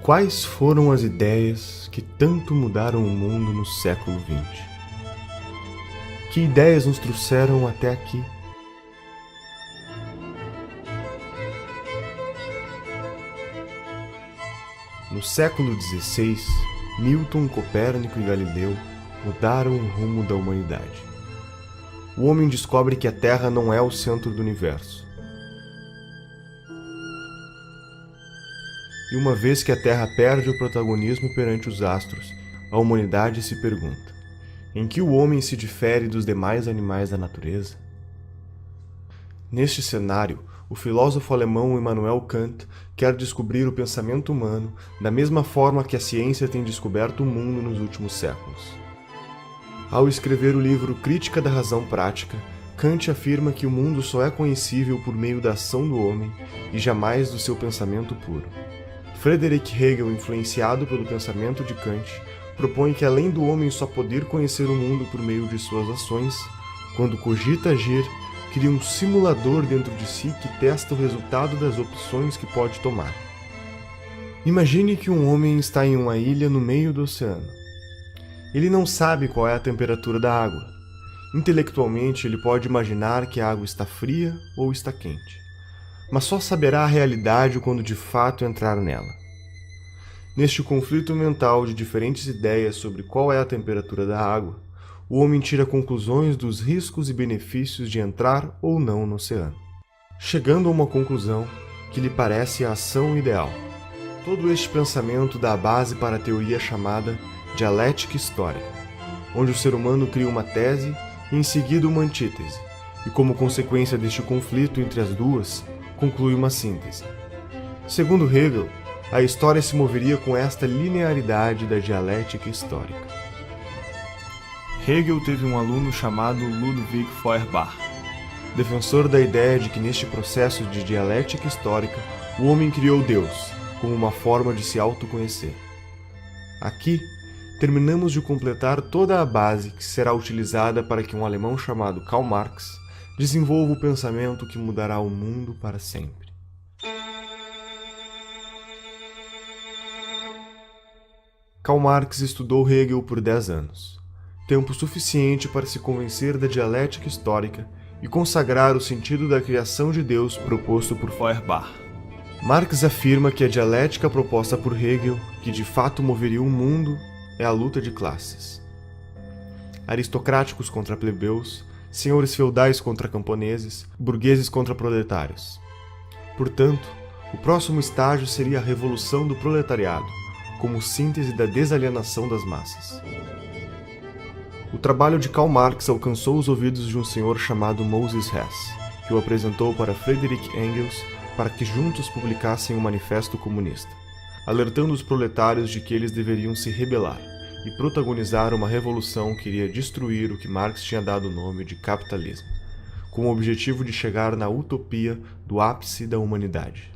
Quais foram as ideias que tanto mudaram o mundo no século XX? Que ideias nos trouxeram até aqui? No século XVI, Newton, Copérnico e Galileu mudaram o rumo da humanidade. O homem descobre que a Terra não é o centro do universo. E uma vez que a Terra perde o protagonismo perante os astros, a humanidade se pergunta: em que o homem se difere dos demais animais da natureza? Neste cenário, o filósofo alemão Immanuel Kant quer descobrir o pensamento humano da mesma forma que a ciência tem descoberto o mundo nos últimos séculos. Ao escrever o livro Crítica da Razão Prática, Kant afirma que o mundo só é conhecível por meio da ação do homem e jamais do seu pensamento puro. Friedrich Hegel, influenciado pelo pensamento de Kant, propõe que além do homem só poder conhecer o mundo por meio de suas ações, quando cogita agir, cria um simulador dentro de si que testa o resultado das opções que pode tomar. Imagine que um homem está em uma ilha no meio do oceano. Ele não sabe qual é a temperatura da água. Intelectualmente, ele pode imaginar que a água está fria ou está quente, mas só saberá a realidade quando de fato entrar nela. Neste conflito mental de diferentes ideias sobre qual é a temperatura da água, o homem tira conclusões dos riscos e benefícios de entrar ou não no oceano, chegando a uma conclusão que lhe parece a ação ideal. Todo este pensamento dá a base para a teoria chamada dialética histórica, onde o ser humano cria uma tese e em seguida uma antítese, e como consequência deste conflito entre as duas, conclui uma síntese. Segundo Hegel, a história se moveria com esta linearidade da dialética histórica. Hegel teve um aluno chamado Ludwig Feuerbach. Defensor da ideia de que neste processo de dialética histórica, o homem criou Deus, como uma forma de se autoconhecer. Aqui, terminamos de completar toda a base que será utilizada para que um alemão chamado Karl Marx desenvolva o pensamento que mudará o mundo para sempre. Karl Marx estudou Hegel por 10 anos, tempo suficiente para se convencer da dialética histórica e consagrar o sentido da criação de Deus proposto por Feuerbach. Marx afirma que a dialética proposta por Hegel, que de fato moveria o mundo, é a luta de classes. Aristocráticos contra plebeus, senhores feudais contra camponeses, burgueses contra proletários. Portanto, o próximo estágio seria a revolução do proletariado, como síntese da desalienação das massas. O trabalho de Karl Marx alcançou os ouvidos de um senhor chamado Moses Hess, que o apresentou para Friedrich Engels para que juntos publicassem um manifesto comunista, alertando os proletários de que eles deveriam se rebelar e protagonizar uma revolução que iria destruir o que Marx tinha dado o nome de capitalismo, com o objetivo de chegar na utopia do ápice da humanidade.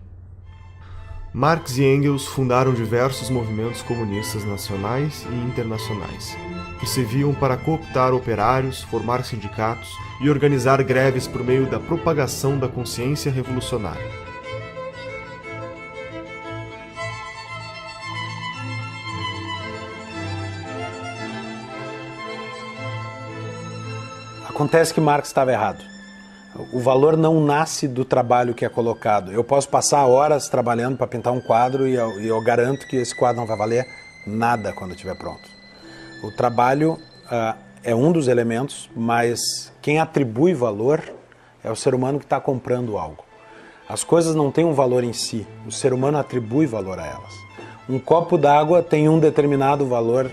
Marx e Engels fundaram diversos movimentos comunistas nacionais e internacionais, que serviam para cooptar operários, formar sindicatos e organizar greves por meio da propagação da consciência revolucionária. Acontece que Marx estava errado. O valor não nasce do trabalho que é colocado. Eu posso passar horas trabalhando para pintar um quadro e eu garanto que esse quadro não vai valer nada quando estiver pronto. O trabalho é um dos elementos, mas quem atribui valor é o ser humano que está comprando algo. As coisas não têm um valor em si, o ser humano atribui valor a elas. Um copo d'água tem um determinado valor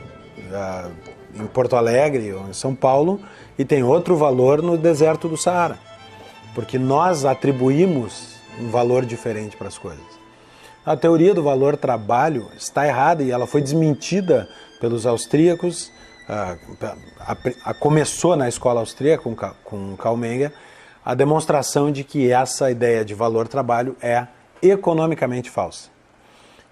em Porto Alegre ou em São Paulo e tem outro valor no deserto do Saara, porque nós atribuímos um valor diferente para as coisas. A teoria do valor trabalho está errada e ela foi desmentida pelos austríacos, começou na escola austríaca com Karl Menger, a demonstração de que essa ideia de valor trabalho é economicamente falsa.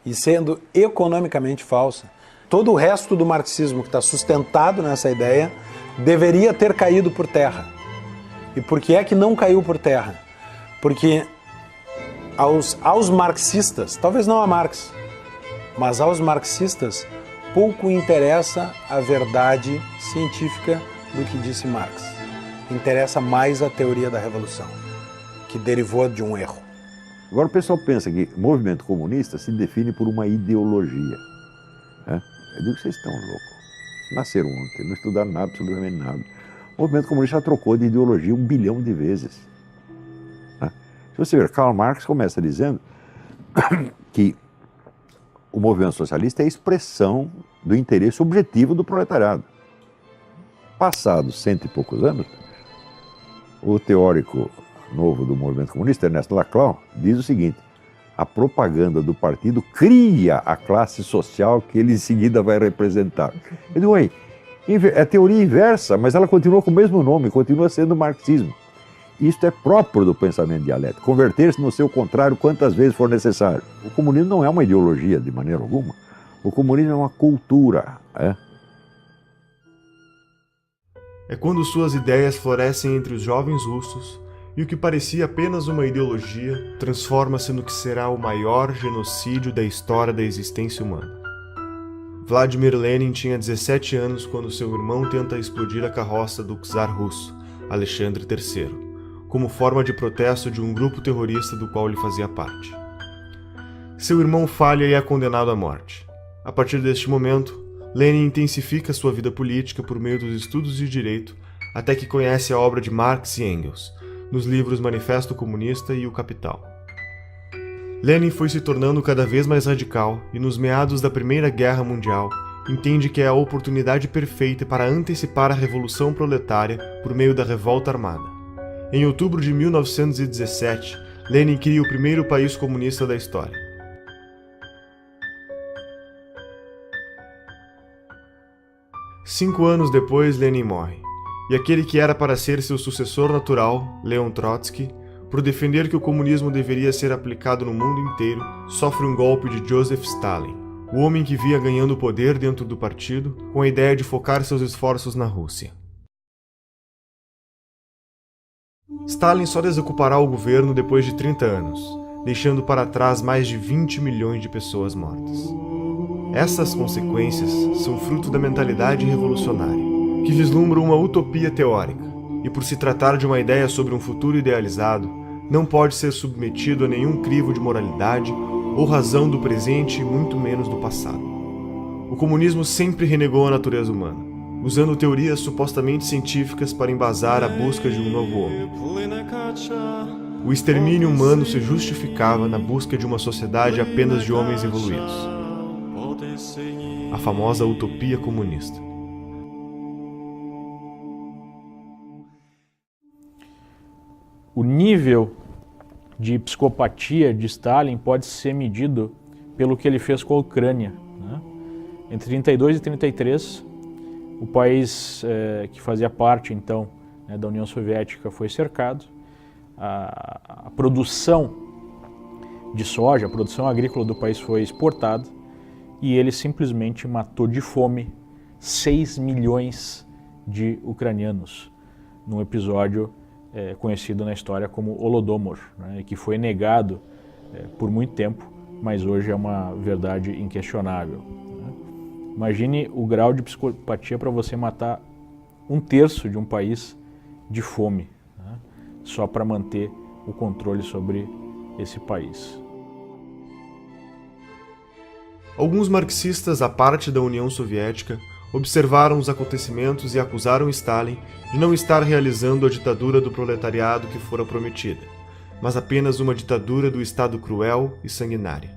E sendo economicamente falsa, todo o resto do marxismo que está sustentado nessa ideia deveria ter caído por terra. E por que é que não caiu por terra? Porque aos marxistas, talvez não a Marx, Mas aos marxistas pouco interessa a verdade científica do que disse Marx. Interessa mais a teoria da revolução, que derivou de um erro. Agora o pessoal pensa que o movimento comunista se define por uma ideologia. Né? Eu digo que vocês estão loucos. Nasceram ontem, não estudaram nada, absolutamente nada. O movimento comunista já trocou de ideologia 1 bilhão de vezes. Né? Se você ver, Karl Marx começa dizendo que o movimento socialista é a expressão do interesse objetivo do proletariado. Passados 100 e poucos anos, o teórico novo do movimento comunista, Ernesto Laclau, diz o seguinte: a propaganda do partido cria a classe social que ele em seguida vai representar. Eu digo, é teoria inversa, mas ela continua com o mesmo nome, continua sendo marxismo. Isto é próprio do pensamento dialético, converter-se no seu contrário quantas vezes for necessário. O comunismo não é uma ideologia de maneira alguma, o comunismo é uma cultura. É quando suas ideias florescem entre os jovens russos e o que parecia apenas uma ideologia transforma-se no que será o maior genocídio da história da existência humana. Vladimir Lenin tinha 17 anos quando seu irmão tenta explodir a carroça do czar russo, Alexandre III, como forma de protesto de um grupo terrorista do qual ele fazia parte. Seu irmão falha e é condenado à morte. A partir deste momento, Lenin intensifica sua vida política por meio dos estudos de direito até que conhece a obra de Marx e Engels, nos livros Manifesto Comunista e O Capital. Lenin foi se tornando cada vez mais radical e, nos meados da Primeira Guerra Mundial, entende que é a oportunidade perfeita para antecipar a Revolução Proletária por meio da revolta armada. Em outubro de 1917, Lenin cria o primeiro país comunista da história. 5 anos depois, Lenin morre, e aquele que era para ser seu sucessor natural, Leon Trotsky, por defender que o comunismo deveria ser aplicado no mundo inteiro, sofre um golpe de Joseph Stalin, o homem que via ganhando poder dentro do partido, com a ideia de focar seus esforços na Rússia. Stalin só desocupará o governo depois de 30 anos, deixando para trás mais de 20 milhões de pessoas mortas. Essas consequências são fruto da mentalidade revolucionária, que vislumbra uma utopia teórica, e por se tratar de uma ideia sobre um futuro idealizado, não pode ser submetido a nenhum crivo de moralidade ou razão do presente e muito menos do passado. O comunismo sempre renegou a natureza humana, usando teorias supostamente científicas para embasar a busca de um novo homem. O extermínio humano se justificava na busca de uma sociedade apenas de homens evoluídos. A famosa utopia comunista. O nível de psicopatia de Stalin pode ser medido pelo que ele fez com a Ucrânia. Né? Entre 32 e 33, o país que fazia parte, então, da União Soviética foi cercado. A produção de soja, a produção agrícola do país foi exportada e ele simplesmente matou de fome 6 milhões de ucranianos num episódio conhecido na história como Holodomor, né, que foi negado por muito tempo, mas hoje é uma verdade inquestionável. Né? Imagine o grau de psicopatia para você matar 1/3 de um país de fome, né, só para manter o controle sobre esse país. Alguns marxistas, à parte da União Soviética, observaram os acontecimentos e acusaram Stalin de não estar realizando a ditadura do proletariado que fora prometida, mas apenas uma ditadura do Estado cruel e sanguinária.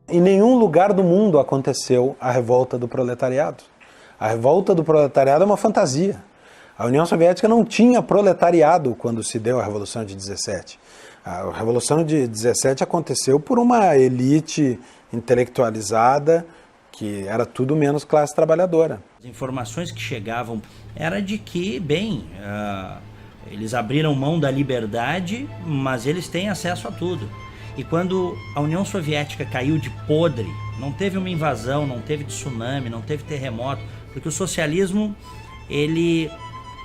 Em nenhum lugar do mundo aconteceu a revolta do proletariado. A revolta do proletariado é uma fantasia. A União Soviética não tinha proletariado quando se deu a Revolução de 17. A Revolução de 17 aconteceu por uma elite intelectualizada que era tudo menos classe trabalhadora. As informações que chegavam era de que, eles abriram mão da liberdade, mas eles têm acesso a tudo. E quando a União Soviética caiu de podre, não teve uma invasão, não teve tsunami, não teve terremoto, porque o socialismo, ele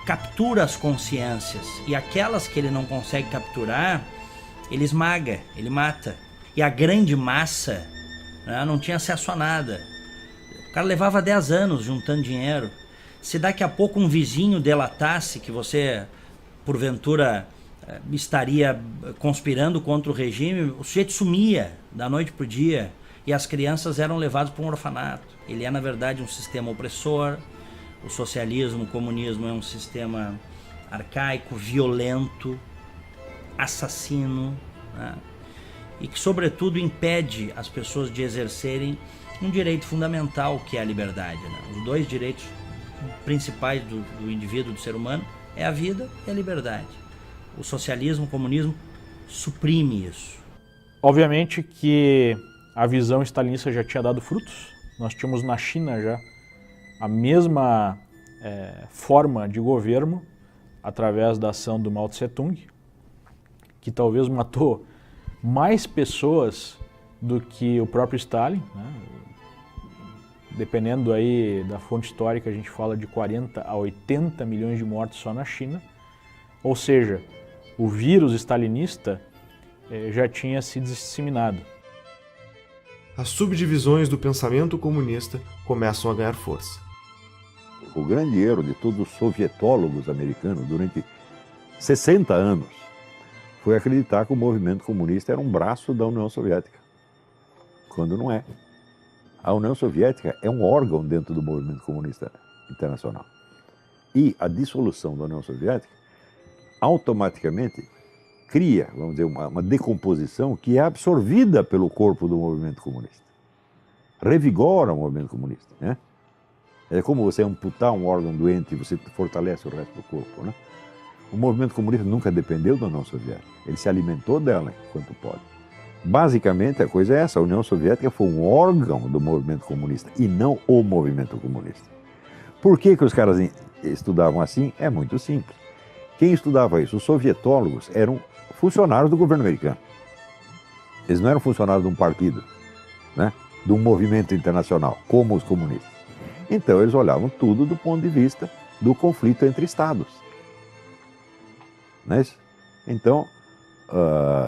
captura as consciências, e aquelas que ele não consegue capturar, ele esmaga, ele mata. E a grande massa, né, não tinha acesso a nada. O cara levava 10 anos juntando dinheiro. Se daqui a pouco um vizinho delatasse que você, porventura, estaria conspirando contra o regime, o sujeito sumia da noite para o dia e as crianças eram levadas para um orfanato. Ele é, na verdade, um sistema opressor. O socialismo, o comunismo é um sistema arcaico, violento, assassino, né? E que, sobretudo, impede as pessoas de exercerem um direito fundamental, que é a liberdade, né? Os dois direitos principais do indivíduo, do ser humano, é a vida e a liberdade. O socialismo, o comunismo suprime isso. Obviamente que a visão stalinista já tinha dado frutos. Nós tínhamos na China já a mesma forma de governo através da ação do Mao Tse-tung, que talvez matou mais pessoas do que o próprio Stalin, né? Dependendo aí da fonte histórica, a gente fala de 40 a 80 milhões de mortes só na China. Ou seja, o vírus stalinista já tinha se disseminado. As subdivisões do pensamento comunista começam a ganhar força. O grande erro de todos os sovietólogos americanos durante 60 anos foi acreditar que o movimento comunista era um braço da União Soviética, quando não é. A União Soviética é um órgão dentro do movimento comunista internacional. E a dissolução da União Soviética automaticamente cria, vamos dizer, uma decomposição que é absorvida pelo corpo do movimento comunista. Revigora o movimento comunista, né? É como você amputar um órgão doente e você fortalece o resto do corpo, né? O movimento comunista nunca dependeu da União Soviética. Ele se alimentou dela enquanto pode. Basicamente, a coisa é essa. A União Soviética foi um órgão do movimento comunista e não o movimento comunista. Por que os caras estudavam assim? É muito simples. Quem estudava isso? Os sovietólogos eram funcionários do governo americano. Eles não eram funcionários de um partido, né? De um movimento internacional, como os comunistas. Então, eles olhavam tudo do ponto de vista do conflito entre Estados. Não é isso? Então,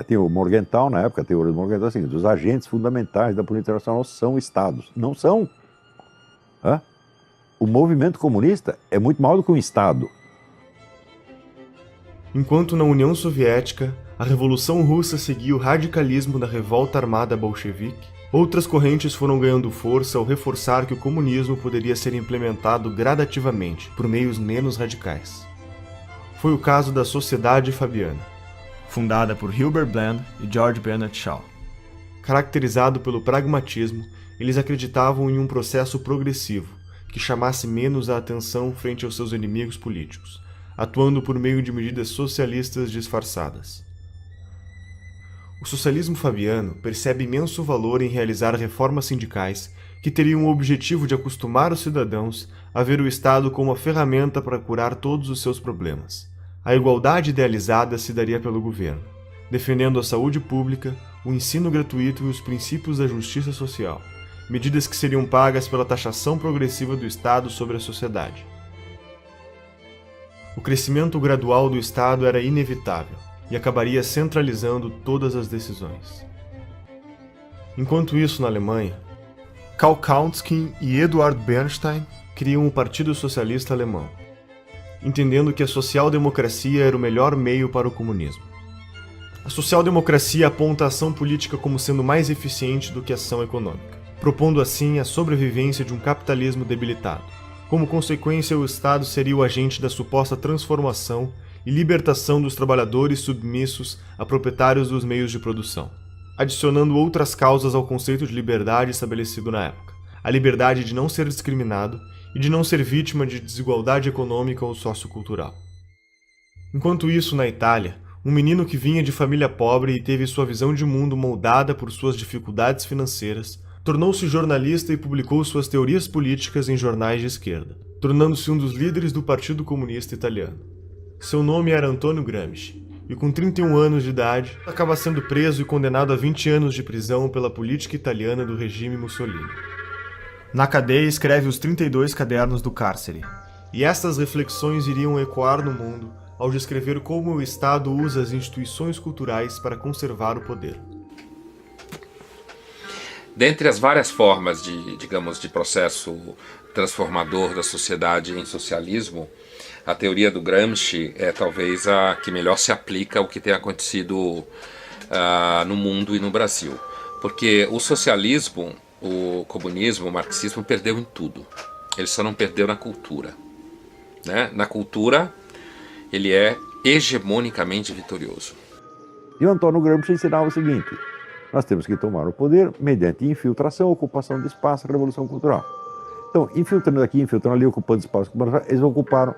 tem o Morgenthau, na época, a teoria do Morgenthau é a seguinte: os agentes fundamentais da política internacional são Estados. Não são. O movimento comunista é muito maior do que um Estado. Enquanto na União Soviética, a Revolução Russa seguia o radicalismo da revolta armada bolchevique, outras correntes foram ganhando força ao reforçar que o comunismo poderia ser implementado gradativamente, por meios menos radicais. Foi o caso da Sociedade Fabiana, fundada por Hilbert Bland e George Bernard Shaw. Caracterizado pelo pragmatismo, eles acreditavam em um processo progressivo, que chamasse menos a atenção frente aos seus inimigos políticos, atuando por meio de medidas socialistas disfarçadas. O socialismo fabiano percebe imenso valor em realizar reformas sindicais que teriam o objetivo de acostumar os cidadãos a ver o Estado como uma ferramenta para curar todos os seus problemas. A igualdade idealizada se daria pelo governo, defendendo a saúde pública, o ensino gratuito e os princípios da justiça social, medidas que seriam pagas pela taxação progressiva do Estado sobre a sociedade. O crescimento gradual do Estado era inevitável e acabaria centralizando todas as decisões. Enquanto isso, na Alemanha, Karl Kautsky e Eduard Bernstein criam o Partido Socialista Alemão, entendendo que a social-democracia era o melhor meio para o comunismo. A social-democracia aponta a ação política como sendo mais eficiente do que a ação econômica, propondo assim a sobrevivência de um capitalismo debilitado. Como consequência, o Estado seria o agente da suposta transformação e libertação dos trabalhadores submissos a proprietários dos meios de produção, adicionando outras causas ao conceito de liberdade estabelecido na época: a liberdade de não ser discriminado e de não ser vítima de desigualdade econômica ou sociocultural. Enquanto isso, na Itália, um menino que vinha de família pobre e teve sua visão de mundo moldada por suas dificuldades financeiras, tornou-se jornalista e publicou suas teorias políticas em jornais de esquerda, tornando-se um dos líderes do Partido Comunista Italiano. Seu nome era Antonio Gramsci, e com 31 anos de idade, acaba sendo preso e condenado a 20 anos de prisão pela política italiana do regime Mussolini. Na cadeia, escreve os 32 cadernos do cárcere. E estas reflexões iriam ecoar no mundo ao descrever como o Estado usa as instituições culturais para conservar o poder. Dentre as várias formas de processo transformador da sociedade em socialismo, a teoria do Gramsci é talvez a que melhor se aplica ao que tem acontecido no mundo e no Brasil. Porque o socialismo, o comunismo, o marxismo perdeu em tudo. Ele só não perdeu na cultura, né? Na cultura, ele é hegemonicamente vitorioso. E o Antônio Gramsci ensinava o seguinte: nós temos que tomar o poder mediante infiltração, ocupação de espaço, revolução cultural. Então, infiltrando aqui, infiltrando ali, ocupando espaço, eles ocuparam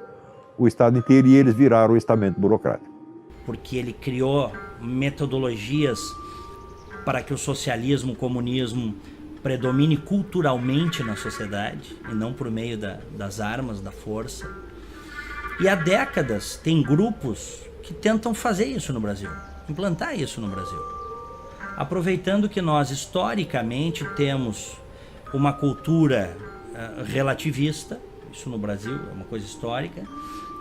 o Estado inteiro e eles viraram o estamento burocrático. Porque ele criou metodologias para que o socialismo, o comunismo predomine culturalmente na sociedade e não por meio das armas, da força. E há décadas tem grupos que tentam fazer isso no Brasil, implantar isso no Brasil. Aproveitando que nós historicamente temos uma cultura relativista, isso no Brasil é uma coisa histórica,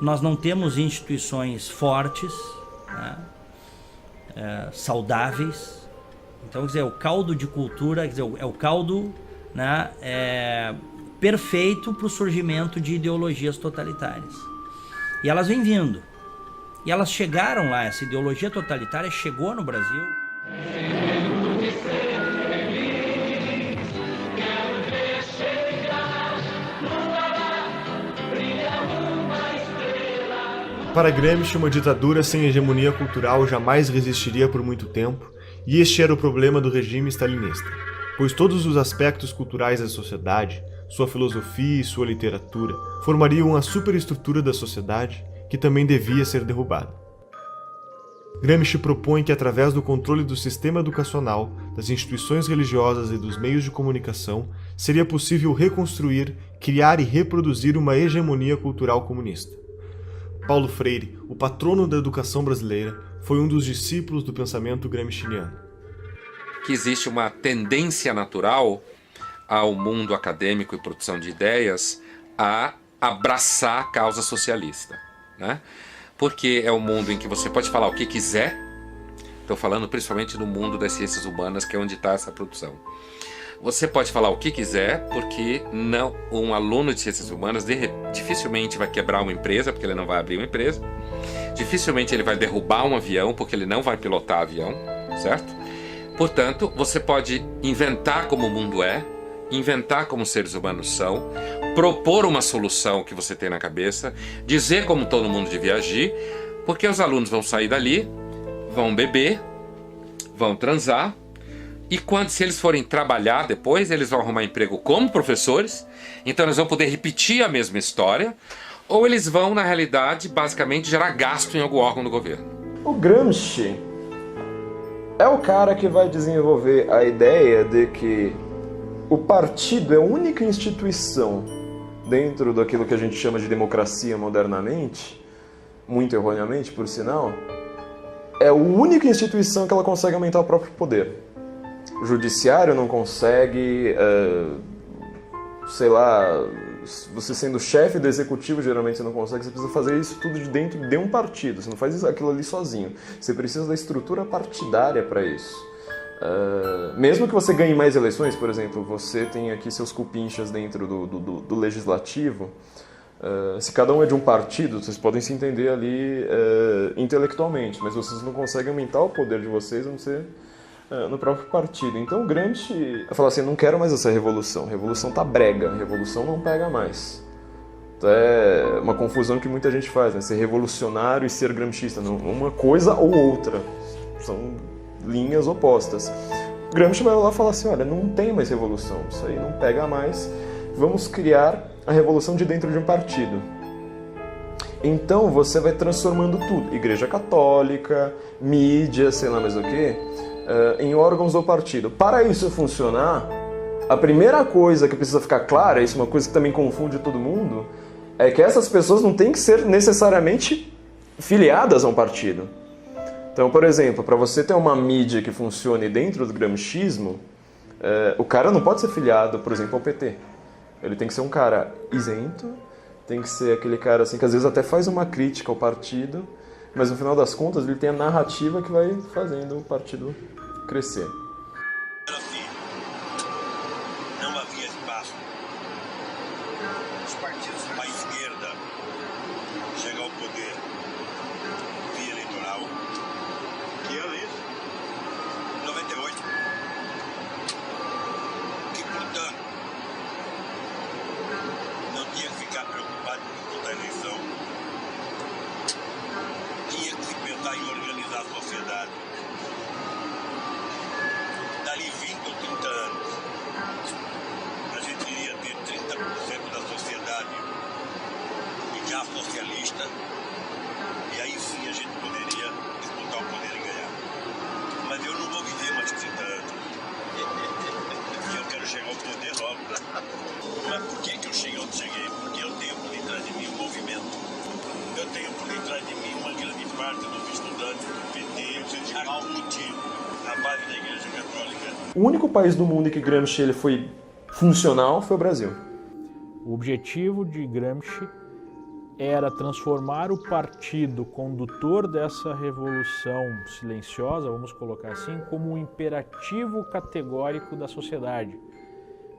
nós não temos instituições fortes, né, saudáveis. Então, quer dizer, o caldo de cultura, quer dizer, é o caldo, né, perfeito para o surgimento de ideologias totalitárias. E elas vêm vindo. E elas chegaram lá, essa ideologia totalitária chegou no Brasil. Para Gramsci, uma ditadura sem hegemonia cultural jamais resistiria por muito tempo, e este era o problema do regime stalinista, pois todos os aspectos culturais da sociedade, sua filosofia e sua literatura, formariam a superestrutura da sociedade que também devia ser derrubada. Gramsci propõe que, através do controle do sistema educacional, das instituições religiosas e dos meios de comunicação, seria possível reconstruir, criar e reproduzir uma hegemonia cultural comunista. Paulo Freire, o patrono da educação brasileira, foi um dos discípulos do pensamento gramsciano. Que existe uma tendência natural ao mundo acadêmico e produção de ideias a abraçar a causa socialista, né? Porque é um mundo em que você pode falar o que quiser. Estou falando principalmente no mundo das ciências humanas, que é onde está essa produção. Você pode falar o que quiser, porque não, um aluno de ciências humanas dificilmente vai quebrar uma empresa, porque ele não vai abrir uma empresa. Dificilmente ele vai derrubar um avião, porque ele não vai pilotar avião, certo? Portanto, você pode inventar como o mundo é, inventar como os seres humanos são, propor uma solução que você tem na cabeça, dizer como todo mundo devia agir, porque os alunos vão sair dali, vão beber, vão transar, e se eles forem trabalhar depois, eles vão arrumar emprego como professores, então eles vão poder repetir a mesma história, ou eles vão, na realidade, basicamente gerar gasto em algum órgão do governo. O Gramsci é o cara que vai desenvolver a ideia de que o partido é a única instituição dentro daquilo que a gente chama de democracia modernamente, muito erroneamente, por sinal, é a única instituição que ela consegue aumentar o próprio poder. O judiciário não consegue, sei lá, você sendo chefe do executivo, geralmente você não consegue, você precisa fazer isso tudo de dentro de um partido, você não faz aquilo ali sozinho, você precisa da estrutura partidária para isso. Mesmo que você ganhe mais eleições, por exemplo, você tem aqui seus cupinchas dentro do legislativo, se cada um é de um partido, vocês podem se entender ali intelectualmente, mas vocês não conseguem aumentar o poder de vocês, a não ser no próprio partido. Então o Gramsci fala assim, não quero mais essa revolução, revolução tá brega, revolução não pega mais. Então é uma confusão que muita gente faz, né? Ser revolucionário e ser gramscista, não, uma coisa ou outra, são linhas opostas. O Gramsci vai lá e fala assim, olha, não tem mais revolução, isso aí não pega mais, vamos criar a revolução de dentro de um partido. Então você vai transformando tudo, Igreja Católica, mídia, sei lá mais o que, em órgãos do partido. Para isso funcionar, a primeira coisa que precisa ficar clara, isso é uma coisa que também confunde todo mundo, é que essas pessoas não têm que ser necessariamente filiadas a um partido. Então, por exemplo, para você ter uma mídia que funcione dentro do gramscismo, o cara não pode ser filiado, por exemplo, ao PT. Ele tem que ser um cara isento, tem que ser aquele cara assim que às vezes até faz uma crítica ao partido, mas no final das contas ele tem a narrativa que vai fazendo o partido crescer. os partidos à esquerda chega ao poder via eleitoral, que é ali, 98, que, portanto, não tinha que ficar preocupado com toda a eleição, tinha que se pensar em organizar a sociedade. Dali 20 ou 30 anos, a gente iria ter 30% da sociedade já socialista, e aí sim a gente poderia disputar o poder e ganhar. Mas eu não vou viver mais 30 anos. E eu quero chegar ao poder logo. Mas por que eu cheguei onde cheguei? Porque eu tenho por detrás de mim um movimento. Eu tenho por detrás de mim uma grande parte dos estudantes do PT, há um motivo, a base da Igreja Católica. O único país do mundo em que Gramsci ele foi funcional foi o Brasil. O objetivo de Gramsci era transformar o partido condutor dessa revolução silenciosa, vamos colocar assim, como um imperativo categórico da sociedade.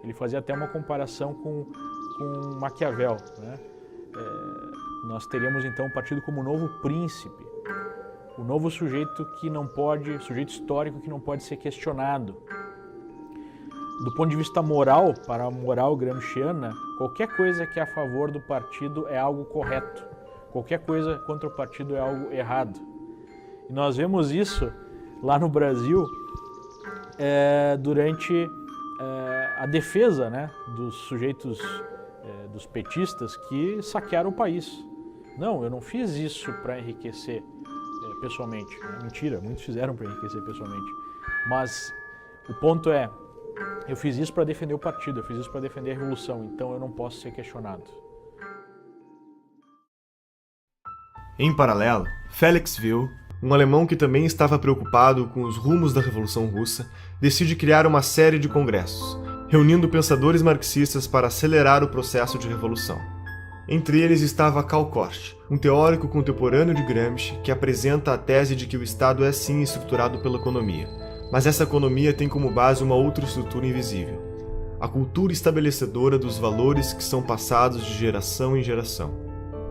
Ele fazia até uma comparação com Maquiavel, né? Nós teríamos então o partido como o novo príncipe, o novo sujeito sujeito histórico que não pode ser questionado. Do ponto de vista moral, para a moral gramsciana, qualquer coisa que é a favor do partido é algo correto. Qualquer coisa contra o partido é algo errado. E nós vemos isso lá no Brasil durante a defesa, né, dos sujeitos, dos petistas que saquearam o país. Não, eu não fiz isso para enriquecer pessoalmente. Mentira, muitos fizeram para enriquecer pessoalmente. Mas o ponto é, eu fiz isso para defender o partido, eu fiz isso para defender a revolução, então eu não posso ser questionado. Em paralelo, Felix Wiel, um alemão que também estava preocupado com os rumos da Revolução Russa, decide criar uma série de congressos, reunindo pensadores marxistas para acelerar o processo de revolução. Entre eles estava Karl Korsch, um teórico contemporâneo de Gramsci que apresenta a tese de que o Estado é sim estruturado pela economia, mas essa economia tem como base uma outra estrutura invisível, a cultura estabelecedora dos valores que são passados de geração em geração.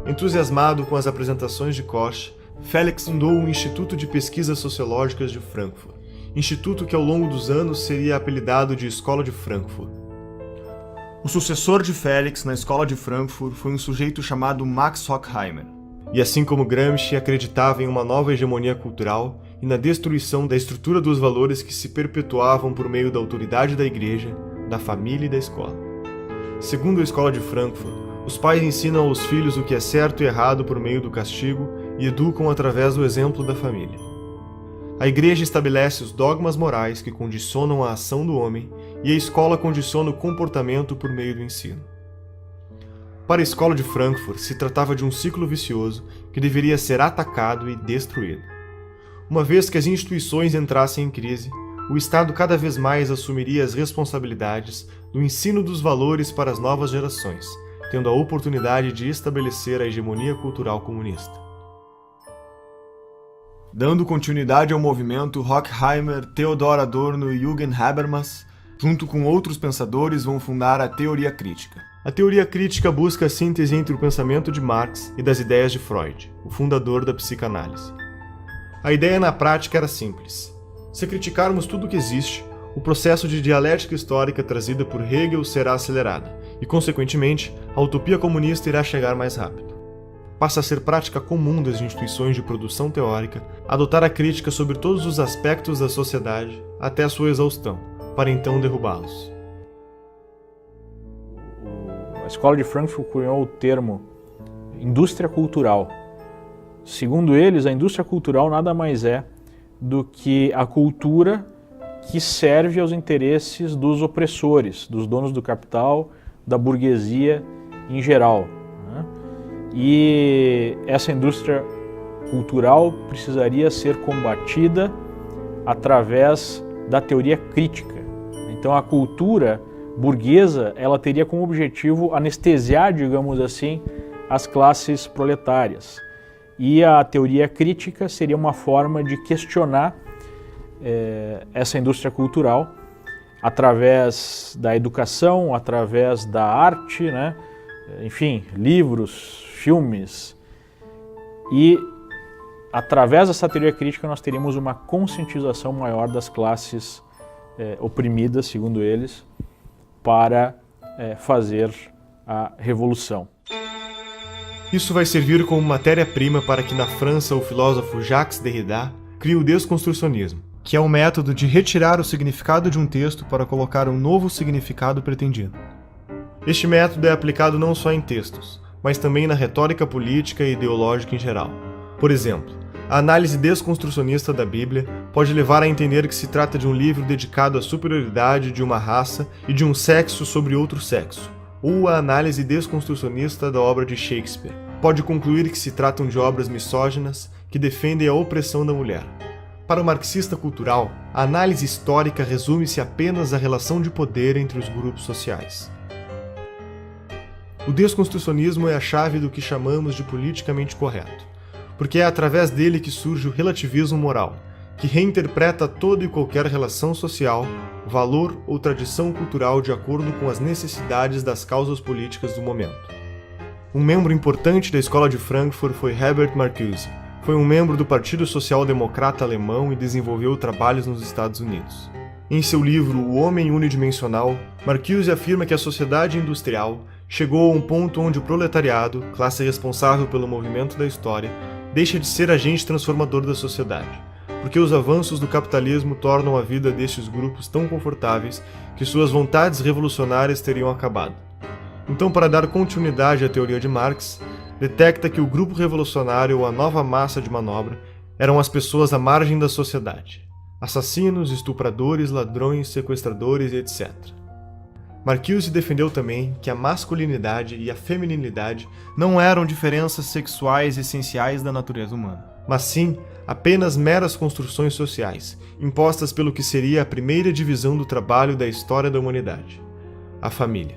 Entusiasmado com as apresentações de Korsch, Felix fundou o Instituto de Pesquisas Sociológicas de Frankfurt, instituto que ao longo dos anos seria apelidado de Escola de Frankfurt. O sucessor de Felix na Escola de Frankfurt foi um sujeito chamado Max Horkheimer. E assim como Gramsci acreditava em uma nova hegemonia cultural e na destruição da estrutura dos valores que se perpetuavam por meio da autoridade da igreja, da família e da escola. Segundo a Escola de Frankfurt, os pais ensinam aos filhos o que é certo e errado por meio do castigo e educam através do exemplo da família. A igreja estabelece os dogmas morais que condicionam a ação do homem e a escola condiciona o comportamento por meio do ensino. Para a Escola de Frankfurt, se tratava de um ciclo vicioso que deveria ser atacado e destruído. Uma vez que as instituições entrassem em crise, o Estado cada vez mais assumiria as responsabilidades do ensino dos valores para as novas gerações, tendo a oportunidade de estabelecer a hegemonia cultural comunista. Dando continuidade ao movimento, Horkheimer, Theodor Adorno e Jürgen Habermas, junto com outros pensadores, vão fundar a teoria crítica. A teoria crítica busca a síntese entre o pensamento de Marx e das ideias de Freud, o fundador da psicanálise. A ideia na prática era simples. Se criticarmos tudo o que existe, o processo de dialética histórica trazida por Hegel será acelerado, e, consequentemente, a utopia comunista irá chegar mais rápido. Passa a ser prática comum das instituições de produção teórica adotar a crítica sobre todos os aspectos da sociedade até a sua exaustão, para então derrubá-los. A Escola de Frankfurt cunhou o termo indústria cultural. Segundo eles, a indústria cultural nada mais é do que a cultura que serve aos interesses dos opressores, dos donos do capital, da burguesia em geral. E essa indústria cultural precisaria ser combatida através da teoria crítica. Então a cultura burguesa, ela teria como objetivo anestesiar, digamos assim, as classes proletárias. E a teoria crítica seria uma forma de questionar essa indústria cultural através da educação, através da arte, né? enfim, livros, filmes. E através dessa teoria crítica nós teríamos uma conscientização maior das classes oprimidas, segundo eles, para fazer a revolução. Isso vai servir como matéria-prima para que na França o filósofo Jacques Derrida crie o desconstrucionismo, que é um método de retirar o significado de um texto para colocar um novo significado pretendido. Este método é aplicado não só em textos, mas também na retórica política e ideológica em geral. Por exemplo, a análise desconstrucionista da Bíblia pode levar a entender que se trata de um livro dedicado à superioridade de uma raça e de um sexo sobre outro sexo, ou a análise desconstrucionista da obra de Shakespeare pode concluir que se tratam de obras misóginas que defendem a opressão da mulher. Para o marxista cultural, a análise histórica resume-se apenas à relação de poder entre os grupos sociais. O desconstrucionismo é a chave do que chamamos de politicamente correto, porque é através dele que surge o relativismo moral, que reinterpreta toda e qualquer relação social, valor ou tradição cultural de acordo com as necessidades das causas políticas do momento. Um membro importante da Escola de Frankfurt foi Herbert Marcuse. Foi um membro do Partido Social Democrata Alemão e desenvolveu trabalhos nos Estados Unidos. Em seu livro O Homem Unidimensional, Marcuse afirma que a sociedade industrial chegou a um ponto onde o proletariado, classe responsável pelo movimento da história, deixa de ser agente transformador da sociedade, porque os avanços do capitalismo tornam a vida destes grupos tão confortáveis que suas vontades revolucionárias teriam acabado. Então, para dar continuidade à teoria de Marx, detecta que o grupo revolucionário ou a nova massa de manobra eram as pessoas à margem da sociedade, assassinos, estupradores, ladrões, sequestradores, etc. Marcuse defendeu também que a masculinidade e a feminilidade não eram diferenças sexuais essenciais da natureza humana, mas sim apenas meras construções sociais, impostas pelo que seria a primeira divisão do trabalho da história da humanidade, a família.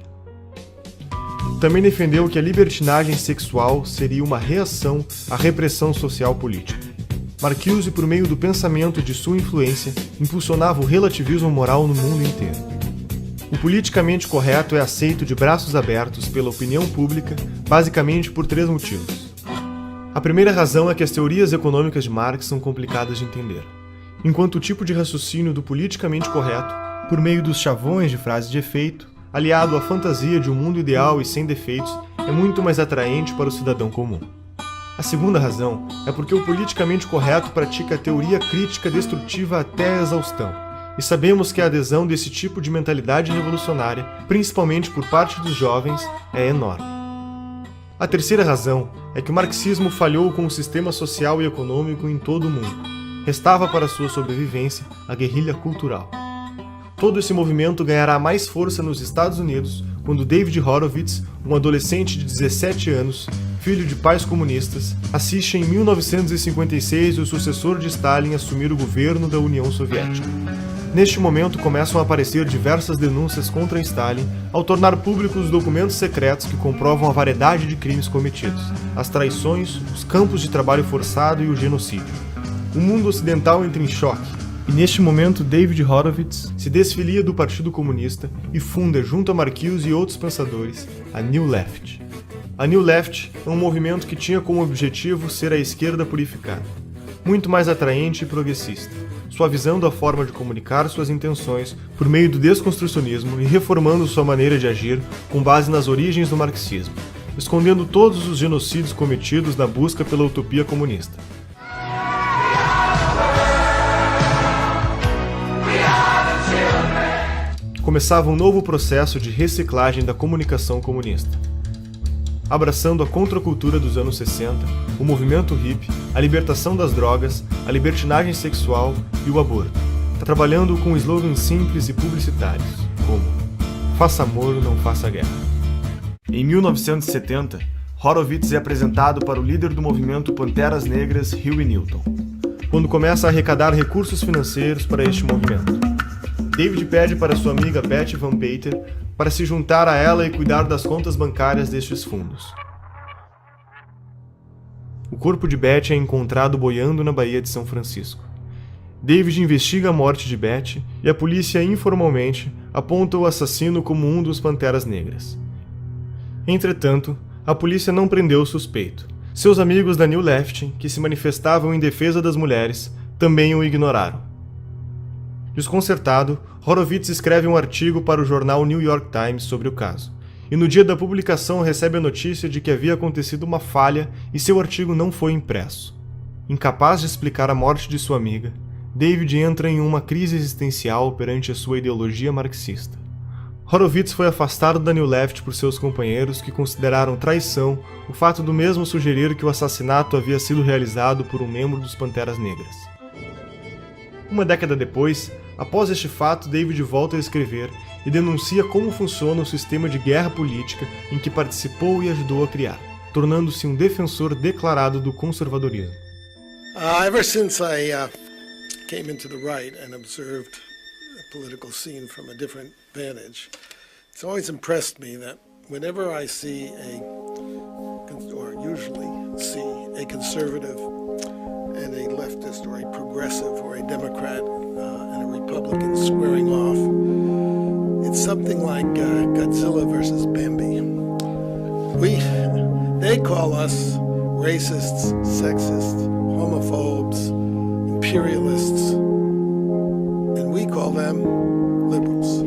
Também defendeu que a libertinagem sexual seria uma reação à repressão social política. Marcuse, por meio do pensamento de sua influência, impulsionava o relativismo moral no mundo inteiro. O politicamente correto é aceito de braços abertos pela opinião pública, basicamente por 3 motivos. A primeira razão é que as teorias econômicas de Marx são complicadas de entender, enquanto o tipo de raciocínio do politicamente correto, por meio dos chavões de frases de efeito, aliado à fantasia de um mundo ideal e sem defeitos, é muito mais atraente para o cidadão comum. A segunda razão é porque o politicamente correto pratica a teoria crítica destrutiva até a exaustão, e sabemos que a adesão desse tipo de mentalidade revolucionária, principalmente por parte dos jovens, é enorme. A terceira razão é que o marxismo falhou com o sistema social e econômico em todo o mundo. Restava para sua sobrevivência a guerrilha cultural. Todo esse movimento ganhará mais força nos Estados Unidos quando David Horowitz, um adolescente de 17 anos, filho de pais comunistas, assiste em 1956 o sucessor de Stalin assumir o governo da União Soviética. Neste momento começam a aparecer diversas denúncias contra Stalin ao tornar públicos os documentos secretos que comprovam a variedade de crimes cometidos, as traições, os campos de trabalho forçado e o genocídio. O mundo ocidental entra em choque, e neste momento David Horowitz se desfilia do Partido Comunista e funda, junto a Marcuse e outros pensadores, a New Left. A New Left é um movimento que tinha como objetivo ser a esquerda purificada, muito mais atraente e progressista, suavizando a forma de comunicar suas intenções por meio do desconstrucionismo e reformando sua maneira de agir com base nas origens do marxismo, escondendo todos os genocídios cometidos na busca pela utopia comunista. Começava um novo processo de reciclagem da comunicação comunista. Abraçando a contracultura dos anos 60, o movimento hippie, a libertação das drogas, a libertinagem sexual e o aborto, trabalhando com slogans simples e publicitários, como "Faça amor, não faça guerra". Em 1970, Horowitz é apresentado para o líder do movimento Panteras Negras, Huey Newton, quando começa a arrecadar recursos financeiros para este movimento. David pede para sua amiga Betty Van Pater para se juntar a ela e cuidar das contas bancárias destes fundos. O corpo de Betty é encontrado boiando na Baía de São Francisco. David investiga a morte de Betty e a polícia informalmente aponta o assassino como um dos Panteras Negras. Entretanto, a polícia não prendeu o suspeito. Seus amigos da New Left, que se manifestavam em defesa das mulheres, também o ignoraram. Desconcertado, Horowitz escreve um artigo para o jornal New York Times sobre o caso, e no dia da publicação recebe a notícia de que havia acontecido uma falha e seu artigo não foi impresso. Incapaz de explicar a morte de sua amiga, David entra em uma crise existencial perante a sua ideologia marxista. Horowitz foi afastado da New Left por seus companheiros, que consideraram traição o fato do mesmo sugerir que o assassinato havia sido realizado por um membro dos Panteras Negras. Uma década depois, após este fato, David volta a escrever e denuncia como funciona o sistema de guerra política em que participou e ajudou a criar, tornando-se um defensor declarado do conservadorismo. Ever since I came into the right and observed the political scene from a different vantage, it's always impressed me that whenever I see or usually see a conservative and a leftist or a progressive or a Democrat and a Republican squaring off, it's something like Godzilla versus Bambi. They call us racists, sexists, homophobes, imperialists, and we call them liberals.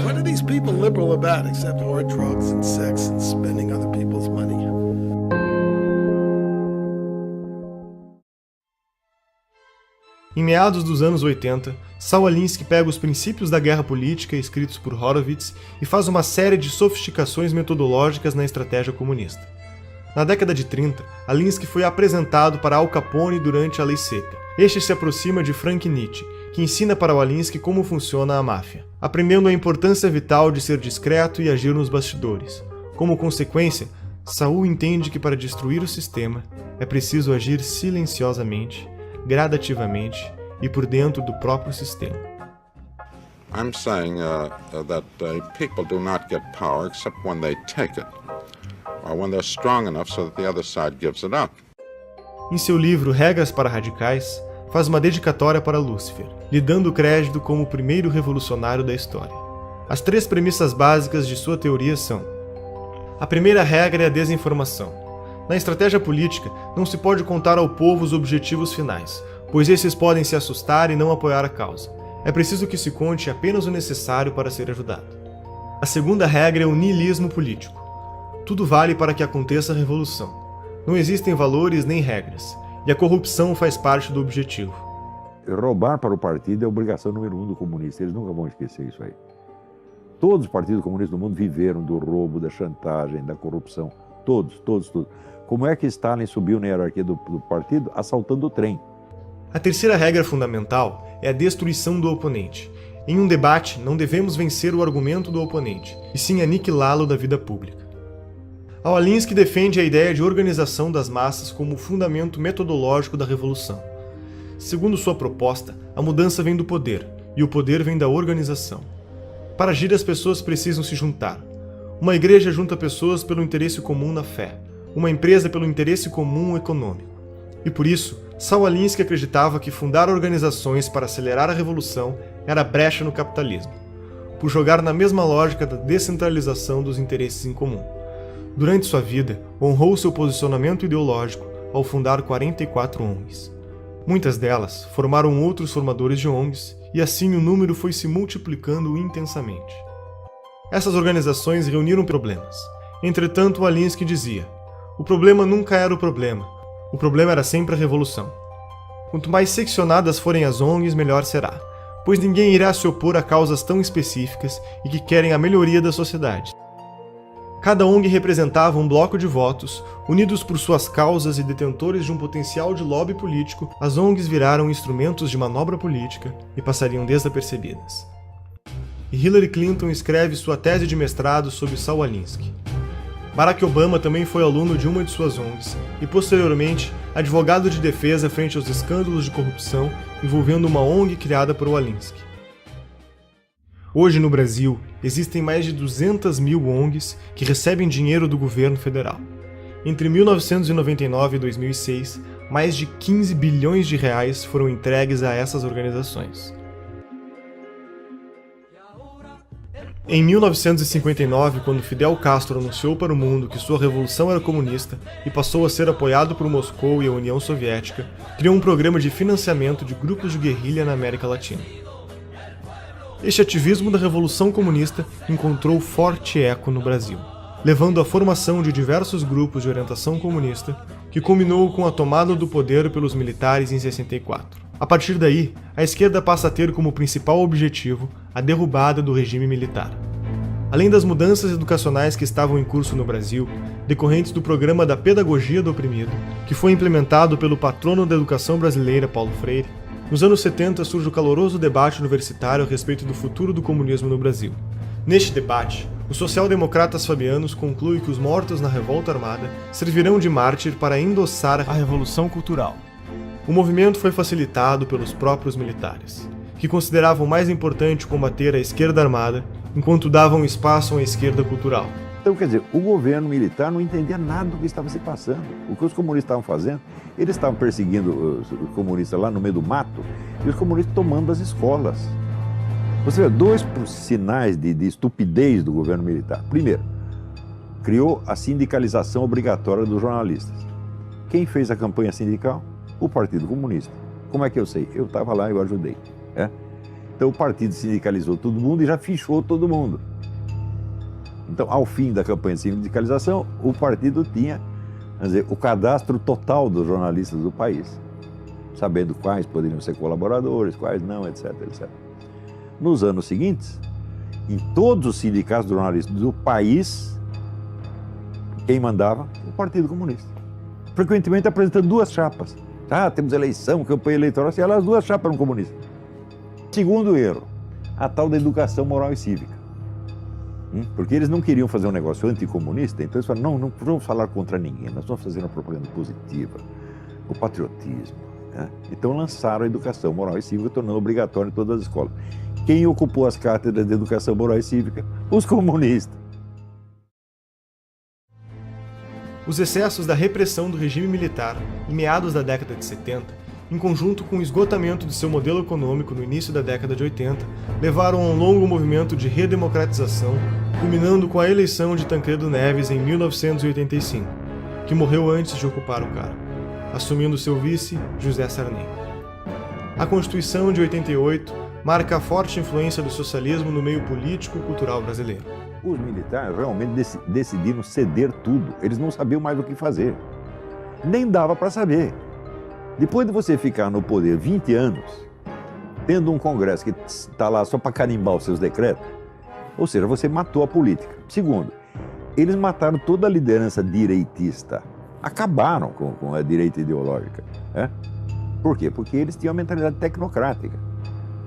What are these people liberal about except hard drugs and sex and spending other people's money? Em meados dos anos 80, Saul Alinsky pega os princípios da guerra política escritos por Horowitz e faz uma série de sofisticações metodológicas na estratégia comunista. Na década de 30, Alinsky foi apresentado para Al Capone durante a Lei Seca. Este se aproxima de Frank Nietzsche, que ensina para o Alinsky como funciona a máfia, aprendendo a importância vital de ser discreto e agir nos bastidores. Como consequência, Saul entende que para destruir o sistema é preciso agir silenciosamente, gradativamente e por dentro do próprio sistema. I'm saying that people do not get power except when they take it, or when they're strong enough so that the other side gives it up. Em seu livro Regras para Radicais, faz uma dedicatória para Lúcifer, lhe dando crédito como o primeiro revolucionário da história. As 3 premissas básicas de sua teoria são: a primeira regra é a desinformação. Na estratégia política, não se pode contar ao povo os objetivos finais, pois esses podem se assustar e não apoiar a causa. É preciso que se conte apenas o necessário para ser ajudado. A segunda regra é o niilismo político. Tudo vale para que aconteça a revolução. Não existem valores nem regras, e a corrupção faz parte do objetivo. Roubar para o partido é a obrigação número 1 do comunista, eles nunca vão esquecer isso aí. Todos os partidos comunistas do mundo viveram do roubo, da chantagem, da corrupção. Todos. Como é que Stalin subiu na hierarquia do partido? Assaltando o trem. A terceira regra fundamental é a destruição do oponente. Em um debate, não devemos vencer o argumento do oponente, e sim aniquilá-lo da vida pública. Alinsky defende a ideia de organização das massas como o fundamento metodológico da revolução. Segundo sua proposta, a mudança vem do poder, e o poder vem da organização. Para agir, as pessoas precisam se juntar. Uma igreja junta pessoas pelo interesse comum na fé, uma empresa pelo interesse comum econômico. E por isso, Saul Alinsky acreditava que fundar organizações para acelerar a revolução era brecha no capitalismo, por jogar na mesma lógica da descentralização dos interesses em comum. Durante sua vida, honrou seu posicionamento ideológico ao fundar 44 ONGs. Muitas delas formaram outros formadores de ONGs, e assim o número foi se multiplicando intensamente. Essas organizações reuniram problemas. Entretanto, Alinsky dizia: o problema nunca era o problema era sempre a revolução. Quanto mais seccionadas forem as ONGs, melhor será, pois ninguém irá se opor a causas tão específicas e que querem a melhoria da sociedade. Cada ONG representava um bloco de votos, unidos por suas causas e detentores de um potencial de lobby político. As ONGs viraram instrumentos de manobra política e passariam desapercebidas. E Hillary Clinton escreve sua tese de mestrado sobre Saul Alinsky. Barack Obama também foi aluno de uma de suas ONGs e, posteriormente, advogado de defesa frente aos escândalos de corrupção envolvendo uma ONG criada por Alinsky. Hoje, no Brasil, existem mais de 200 mil ONGs que recebem dinheiro do governo federal. Entre 1999 e 2006, mais de 15 bilhões de reais foram entregues a essas organizações. Em 1959, quando Fidel Castro anunciou para o mundo que sua revolução era comunista e passou a ser apoiado por Moscou e a União Soviética, criou um programa de financiamento de grupos de guerrilha na América Latina. Este ativismo da Revolução Comunista encontrou forte eco no Brasil, levando à formação de diversos grupos de orientação comunista, que culminou com a tomada do poder pelos militares em 64. A partir daí, a esquerda passa a ter como principal objetivo a derrubada do regime militar. Além das mudanças educacionais que estavam em curso no Brasil, decorrentes do programa da Pedagogia do Oprimido, que foi implementado pelo patrono da educação brasileira, Paulo Freire, nos anos 70 surge o caloroso debate universitário a respeito do futuro do comunismo no Brasil. Neste debate, os social-democratas fabianos concluem que os mortos na revolta armada servirão de mártir para endossar a Revolução Cultural. O movimento foi facilitado pelos próprios militares, que consideravam mais importante combater a esquerda armada, enquanto davam espaço à esquerda cultural. Então, quer dizer, o governo militar não entendia nada do que estava se passando. O que os comunistas estavam fazendo, eles estavam perseguindo os comunistas lá no meio do mato, e os comunistas tomando as escolas. Você vê, dois sinais de estupidez do governo militar. Primeiro, criou a sindicalização obrigatória dos jornalistas. Quem fez a campanha sindical? O Partido Comunista. Como é que eu sei? Eu estava lá e eu ajudei. Então o partido sindicalizou todo mundo e já fichou todo mundo. Então, ao fim da campanha de sindicalização, o partido tinha, quer dizer, o cadastro total dos jornalistas do país, sabendo quais poderiam ser colaboradores, quais não, etc, etc. Nos anos seguintes, em todos os sindicatos de jornalistas do país, quem mandava? O Partido Comunista. Frequentemente apresentando duas chapas. Temos eleição, campanha eleitoral, e as duas chapas eram comunistas. Segundo erro, a tal da educação moral e cívica. Porque eles não queriam fazer um negócio anticomunista, então eles falaram, não vamos falar contra ninguém, nós vamos fazer uma propaganda positiva, o patriotismo. Então lançaram a educação moral e cívica, tornando obrigatória em todas as escolas. Quem ocupou as cátedras de educação moral e cívica? Os comunistas. Os excessos da repressão do regime militar, em meados da década de 70, em conjunto com o esgotamento de seu modelo econômico no início da década de 80, levaram a um longo movimento de redemocratização, culminando com a eleição de Tancredo Neves em 1985, que morreu antes de ocupar o cargo, assumindo seu vice, José Sarney. A Constituição de 88 marca a forte influência do socialismo no meio político e cultural brasileiro. Os militares realmente decidiram ceder tudo. Eles não sabiam mais o que fazer. Nem dava para saber. Depois de você ficar no poder 20 anos, tendo um Congresso que está lá só para carimbar os seus decretos, ou seja, você matou a política. Segundo, eles mataram toda a liderança direitista. Acabaram com a direita ideológica. Por quê? Porque eles tinham uma mentalidade tecnocrática.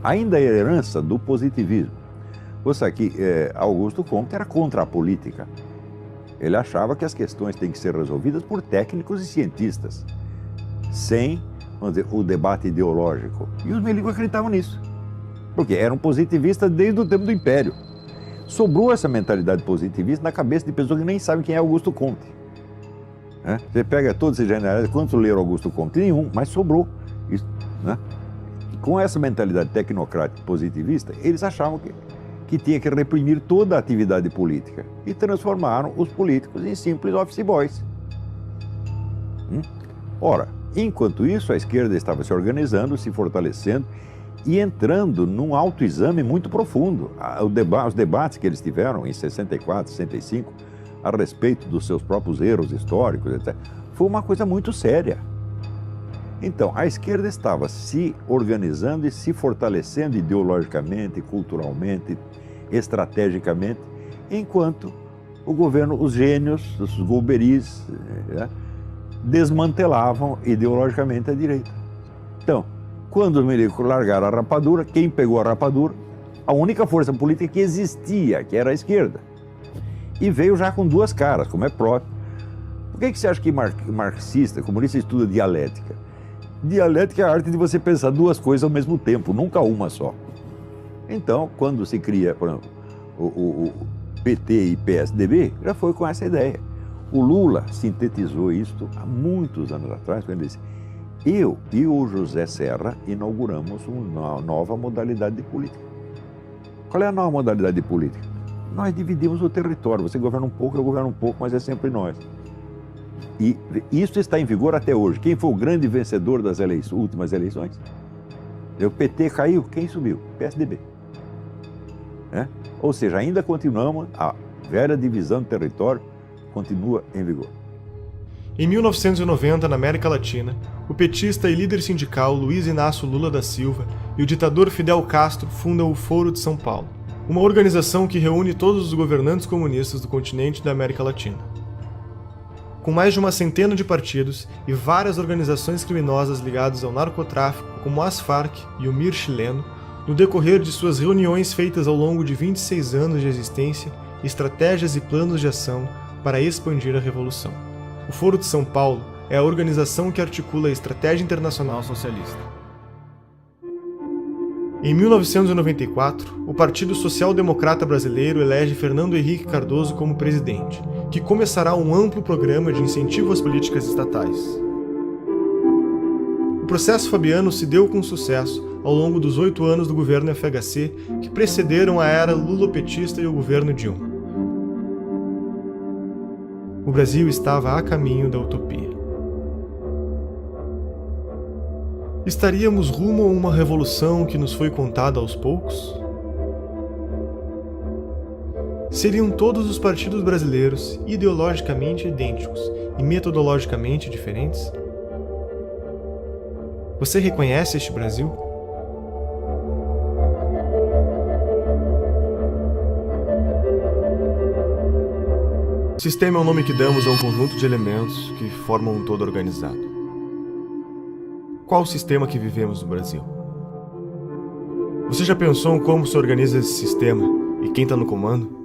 Ainda a herança do positivismo. Você aqui, Augusto Comte era contra a política. Ele achava que as questões têm que ser resolvidas por técnicos e cientistas, sem, vamos dizer, o debate ideológico. E os milicos acreditavam nisso, porque eram positivistas desde o tempo do Império. Sobrou essa mentalidade positivista na cabeça de pessoas que nem sabem quem é Augusto Comte. Você pega todos esses generais, quantos leram Augusto Comte? Nenhum, mas sobrou isso. Com essa mentalidade tecnocrática positivista, eles achavam que tinha que reprimir toda a atividade política e transformaram os políticos em simples office boys. Ora, enquanto isso, a esquerda estava se organizando, se fortalecendo e entrando num autoexame muito profundo. Os debates que eles tiveram em 64, 65, a respeito dos seus próprios erros históricos, etc., foi uma coisa muito séria. Então, a esquerda estava se organizando e se fortalecendo ideologicamente, culturalmente, estrategicamente, enquanto o governo, os gênios, os golberis, desmantelavam ideologicamente a direita. Então, quando os milicos largaram a rapadura, quem pegou a rapadura? A única força política que existia, que era a esquerda. E veio já com duas caras, como é próprio. Por que você acha que marxista, comunista, estuda dialética? Dialética é a arte de você pensar duas coisas ao mesmo tempo, nunca uma só. Então, quando se cria, por exemplo, o PT e PSDB, já foi com essa ideia. O Lula sintetizou isto há muitos anos atrás, quando ele disse: eu e o José Serra inauguramos uma nova modalidade de política. Qual é a nova modalidade de política? Nós dividimos o território. Você governa um pouco, eu governo um pouco, mas é sempre nós. E isso está em vigor até hoje. Quem foi o grande vencedor das últimas eleições? O PT caiu, quem subiu? PSDB. Ou seja, ainda continuamos, a velha divisão do território continua em vigor. Em 1990, na América Latina, o petista e líder sindical Luiz Inácio Lula da Silva e o ditador Fidel Castro fundam o Foro de São Paulo, uma organização que reúne todos os governantes comunistas do continente da América Latina. Com mais de uma centena de partidos e várias organizações criminosas ligadas ao narcotráfico, como as Farc e o MIR chileno, no decorrer de suas reuniões feitas ao longo de 26 anos de existência, estratégias e planos de ação para expandir a revolução. O Foro de São Paulo é a organização que articula a estratégia internacional socialista. Em 1994, o Partido Social Democrata Brasileiro elege Fernando Henrique Cardoso como presidente, que começará um amplo programa de incentivo às políticas estatais. O processo fabiano se deu com sucesso ao longo dos 8 anos do governo FHC que precederam a era lulopetista e o governo Dilma. O Brasil estava a caminho da utopia. Estaríamos rumo a uma revolução que nos foi contada aos poucos? Seriam todos os partidos brasileiros ideologicamente idênticos e metodologicamente diferentes? Você reconhece este Brasil? Sistema é o nome que damos a um conjunto de elementos que formam um todo organizado. Qual o sistema que vivemos no Brasil? Você já pensou em como se organiza esse sistema e quem está no comando?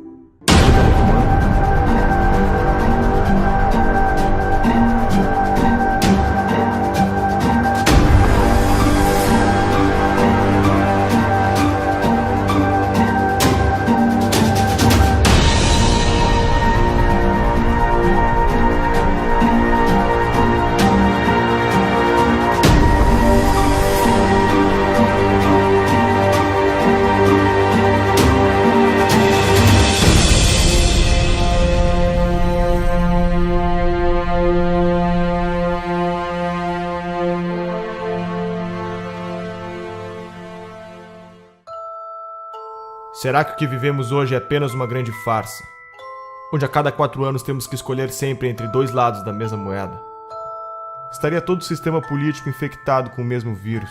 Será que o que vivemos hoje é apenas uma grande farsa, onde a cada 4 anos temos que escolher sempre entre 2 lados da mesma moeda? Estaria todo o sistema político infectado com o mesmo vírus?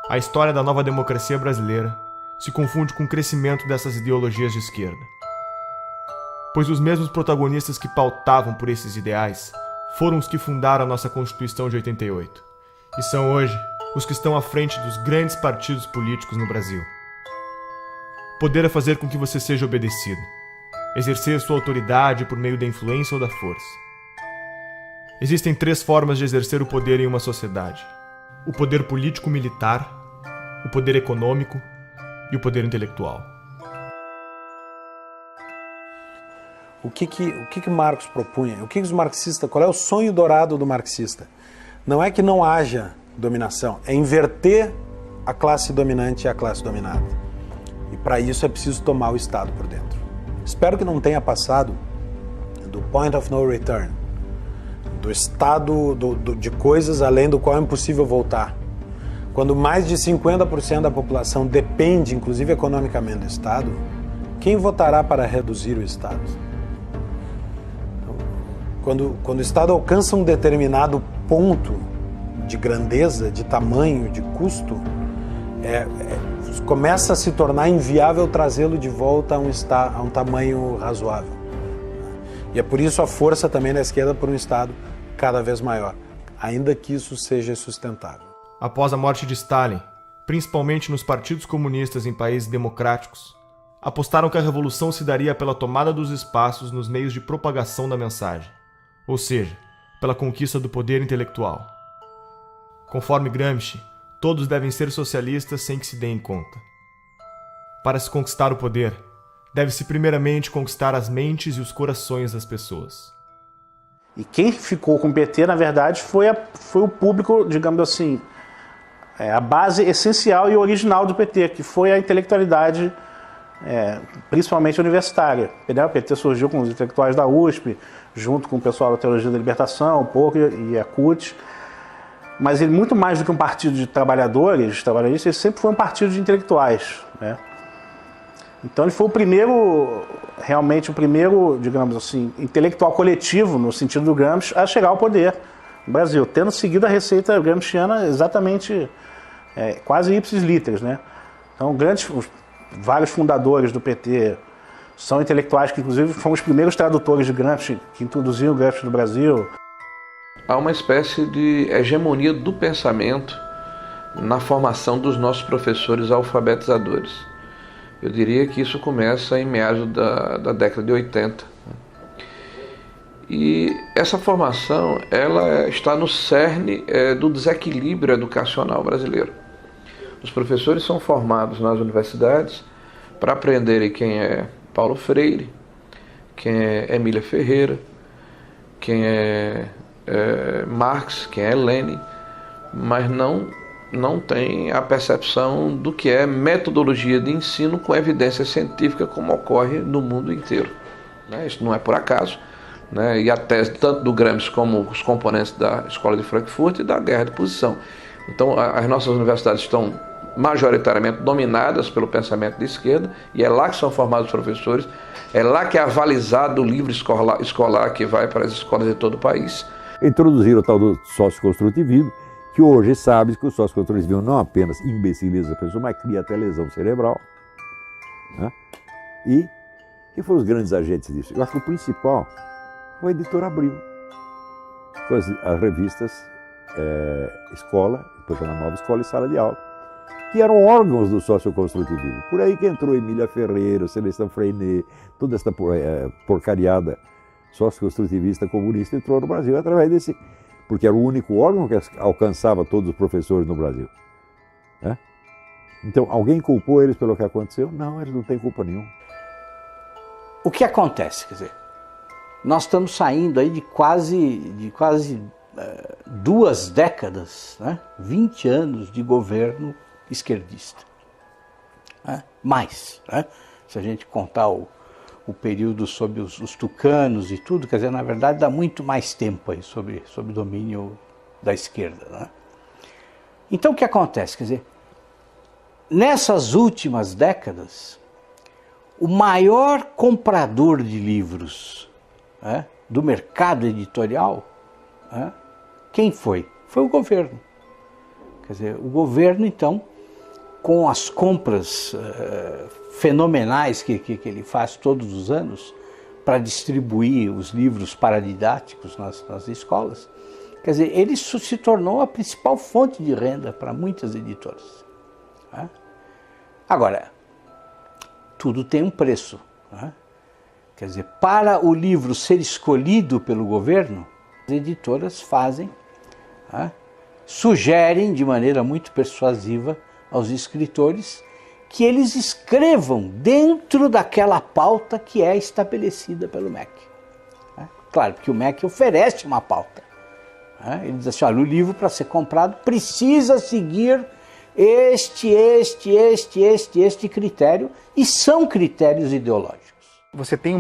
A história da nova democracia brasileira se confunde com o crescimento dessas ideologias de esquerda. Pois os mesmos protagonistas que pautavam por esses ideais foram os que fundaram a nossa Constituição de 88, e são hoje os que estão à frente dos grandes partidos políticos no Brasil. Poder é fazer com que você seja obedecido, exercer sua autoridade por meio da influência ou da força. Existem 3 formas de exercer o poder em uma sociedade: o poder político-militar, o poder econômico e o poder intelectual. O que Marx propunha? O que os marxistas? Qual é o sonho dourado do marxista? Não é que não haja dominação, é inverter a classe dominante e a classe dominada. E para isso é preciso tomar o Estado por dentro. Espero que não tenha passado do point of no return, do estado de coisas além do qual é impossível voltar. Quando mais de 50% da população depende, inclusive economicamente, do Estado, quem votará para reduzir o Estado? Então, quando o Estado alcança um determinado ponto de grandeza, de tamanho, de custo, começa a se tornar inviável trazê-lo de volta a um tamanho razoável. E é por isso a força também da esquerda por um Estado cada vez maior, ainda que isso seja sustentável. Após a morte de Stalin, principalmente nos partidos comunistas em países democráticos, apostaram que a revolução se daria pela tomada dos espaços nos meios de propagação da mensagem, ou seja, pela conquista do poder intelectual. Conforme Gramsci, todos devem ser socialistas sem que se deem conta. Para se conquistar o poder, deve-se primeiramente conquistar as mentes e os corações das pessoas. E quem ficou com o PT, na verdade, foi o público, digamos assim, a base essencial e original do PT, que foi a intelectualidade principalmente universitária. O PT surgiu com os intelectuais da USP, junto com o pessoal da Teologia da Libertação, um pouco, e a CUT. Mas ele, muito mais do que um partido de trabalhadores, ele sempre foi um partido de intelectuais, né? Então ele foi realmente o primeiro, digamos assim, intelectual coletivo, no sentido do Gramsci, a chegar ao poder no Brasil, tendo seguido a receita gramsciana exatamente, quase ipsis literis, né? Então vários fundadores do PT são intelectuais que, inclusive, foram os primeiros tradutores de Gramsci, que introduziram o Gramsci no Brasil. Há uma espécie de hegemonia do pensamento na formação dos nossos professores alfabetizadores. Eu diria que isso começa em meados da década de 80. E essa formação ela está no cerne do desequilíbrio educacional brasileiro. Os professores são formados nas universidades para aprenderem quem é Paulo Freire, quem é Emília Ferreira, quem é Marx, quem é Lenin, mas não tem a percepção do que é metodologia de ensino com evidência científica, como ocorre no mundo inteiro. Isso não é por acaso. E a tese tanto do Gramsci como os componentes da Escola de Frankfurt e da Guerra de Posição. Então, as nossas universidades estão majoritariamente dominadas pelo pensamento de esquerda, e é lá que são formados os professores, é lá que é avalizado o livro escolar que vai para as escolas de todo o país. Introduziram o tal do socioconstrutivismo, que hoje sabe que o socioconstrutivismo não apenas imbeciliza a pessoa, mas cria até lesão cerebral. Né? E quem foram os grandes agentes disso? Eu acho que o principal foi a editora Abril. Foi as revistas Escola, depois a Nova Escola e Sala de Aula, que eram órgãos do socioconstrutivismo. Por aí que entrou Emília Ferreira, Celestino Freinet, toda essa porcariada socioconstrutivista comunista entrou no Brasil através desse, porque era o único órgão que alcançava todos os professores no Brasil. Né? Então, alguém culpou eles pelo que aconteceu? Não, eles não têm culpa nenhuma. O que acontece? Quer dizer, nós estamos saindo aí de quase 2 décadas, né? 20 anos de governo esquerdista. Né? Mais, né? Se a gente contar o período sob os tucanos e tudo, quer dizer, na verdade dá muito mais tempo aí sobre domínio da esquerda. Né? Então o que acontece? Quer dizer, nessas últimas décadas, o maior comprador de livros, né, do mercado editorial, né, quem foi? Foi o governo. Quer dizer, o governo, então, com as compras fenomenais que ele faz todos os anos para distribuir os livros paradidáticos nas escolas, quer dizer, ele se tornou a principal fonte de renda para muitas editoras. Né? Agora, tudo tem um preço. Né? Quer dizer, para o livro ser escolhido pelo governo, as editoras fazem, né, sugerem de maneira muito persuasiva aos escritores que eles escrevam dentro daquela pauta que é estabelecida pelo MEC. Né? Claro que o MEC oferece uma pauta. Né? Ele diz assim, olha, o livro para ser comprado precisa seguir este critério, e são critérios ideológicos. Você tem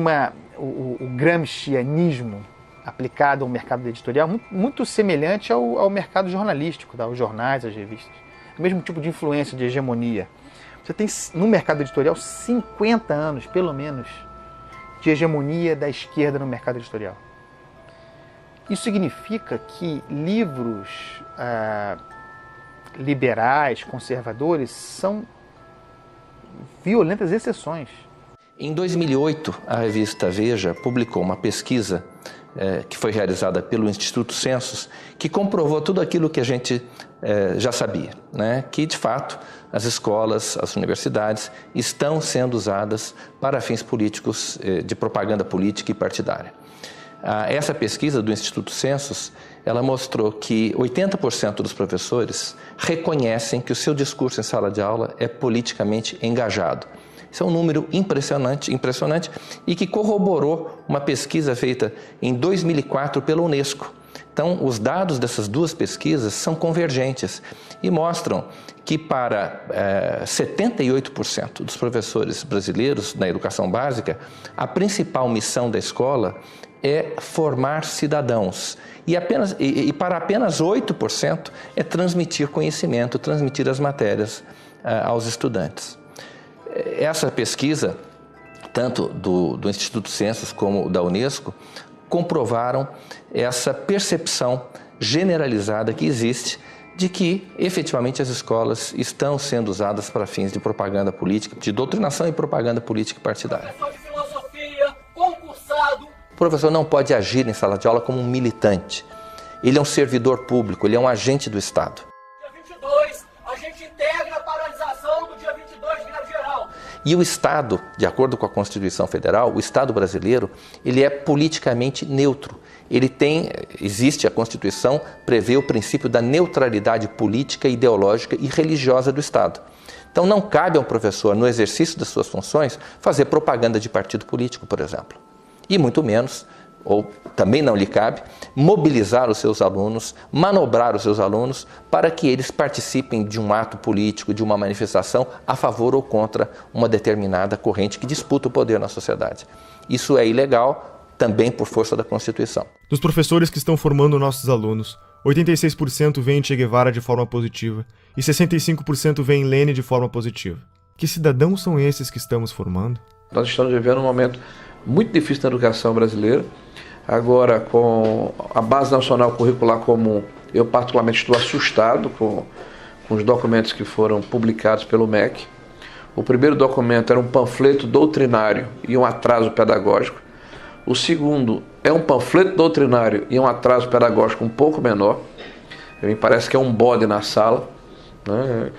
o gramscianismo aplicado ao mercado editorial muito semelhante ao mercado jornalístico, aos jornais, às revistas. O mesmo tipo de influência, de hegemonia. Você tem no mercado editorial 50 anos, pelo menos, de hegemonia da esquerda no mercado editorial. Isso significa que livros liberais, conservadores, são violentas exceções. Em 2008, a revista Veja publicou uma pesquisa que foi realizada pelo Instituto Census, que comprovou tudo aquilo que a gente já sabia, né? Que, de fato, as escolas, as universidades estão sendo usadas para fins políticos, de propaganda política e partidária. Essa pesquisa do Instituto Census, ela mostrou que 80% dos professores reconhecem que o seu discurso em sala de aula é politicamente engajado. Isso é um número impressionante e que corroborou uma pesquisa feita em 2004 pela Unesco, Então, os dados dessas duas pesquisas são convergentes e mostram que para 78% dos professores brasileiros na educação básica, a principal missão da escola é formar cidadãos. E para apenas 8% é transmitir conhecimento, transmitir as matérias aos estudantes. Essa pesquisa, tanto do Instituto Census como da Unesco, comprovaram essa percepção generalizada que existe de que, efetivamente, as escolas estão sendo usadas para fins de propaganda política, de doutrinação e propaganda política partidária. O professor não pode agir em sala de aula como um militante. Ele é um servidor público, ele é um agente do Estado. Dia 22, a gente integra a paralisação do dia 22 de greve geral. E o Estado, de acordo com a Constituição Federal, o Estado brasileiro, ele é politicamente neutro. Existe a Constituição, prevê o princípio da neutralidade política, ideológica e religiosa do Estado. Então não cabe ao professor, no exercício das suas funções, fazer propaganda de partido político, por exemplo. E muito menos, ou também não lhe cabe, mobilizar os seus alunos, manobrar os seus alunos para que eles participem de um ato político, de uma manifestação a favor ou contra uma determinada corrente que disputa o poder na sociedade. Isso é ilegal, também por força da Constituição. Dos professores que estão formando nossos alunos, 86% veem Che Guevara de forma positiva e 65% veem Lênin de forma positiva. Que cidadãos são esses que estamos formando? Nós estamos vivendo um momento muito difícil na educação brasileira. Agora, com a Base Nacional Curricular Comum, eu particularmente estou assustado com os documentos que foram publicados pelo MEC. O primeiro documento era um panfleto doutrinário e um atraso pedagógico. O segundo é um panfleto doutrinário e um atraso pedagógico um pouco menor. Me parece que é um bode na sala, né?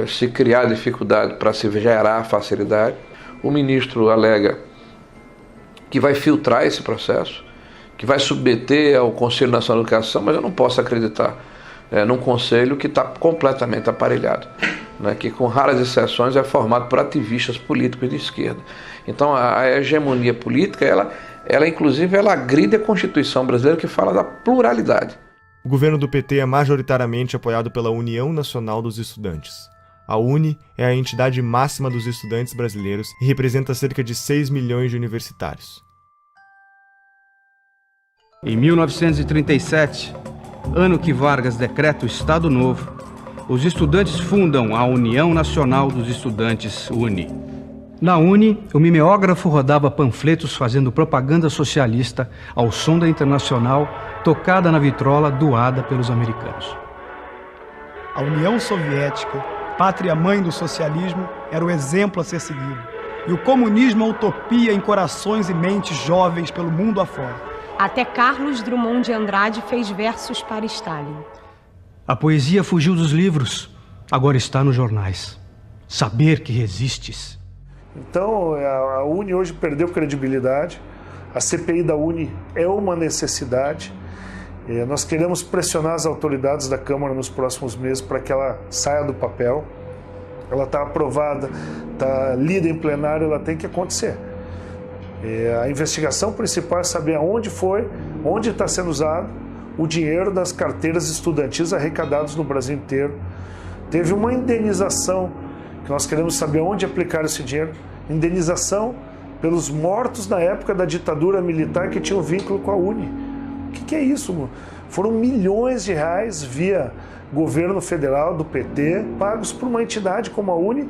Se criar dificuldade para se gerar facilidade. O ministro alega que vai filtrar esse processo, que vai submeter ao Conselho Nacional de Educação, mas eu não posso acreditar num conselho que está completamente aparelhado, né, que com raras exceções é formado por ativistas políticos de esquerda. Então a hegemonia política, ela inclusive agride a Constituição brasileira, que fala da pluralidade. O governo do PT é majoritariamente apoiado pela União Nacional dos Estudantes. A UNE é a entidade máxima dos estudantes brasileiros e representa cerca de 6 milhões de universitários. Em 1937, ano que Vargas decreta o Estado Novo, os estudantes fundam a União Nacional dos Estudantes, UNE. Na UNE, o mimeógrafo rodava panfletos fazendo propaganda socialista ao som da Internacional, tocada na vitrola doada pelos americanos. A União Soviética, pátria-mãe do socialismo, era o exemplo a ser seguido. E o comunismo a utopia em corações e mentes jovens pelo mundo afora. Até Carlos Drummond de Andrade fez versos para Stalin. A poesia fugiu dos livros, agora está nos jornais. Saber que resistes. Então, a UNE hoje perdeu credibilidade. A CPI da UNE é uma necessidade. Nós queremos pressionar as autoridades da Câmara nos próximos meses para que ela saia do papel. Ela está aprovada, está lida em plenário, ela tem que acontecer. A investigação principal é saber aonde foi, onde está sendo usado o dinheiro das carteiras estudantis arrecadados no Brasil inteiro. Teve uma indenização, que nós queremos saber onde aplicar esse dinheiro. Indenização pelos mortos na época da ditadura militar que tinham vínculo com a UNE. O que é isso? Foram milhões de reais via governo federal do PT, pagos por uma entidade como a UNE.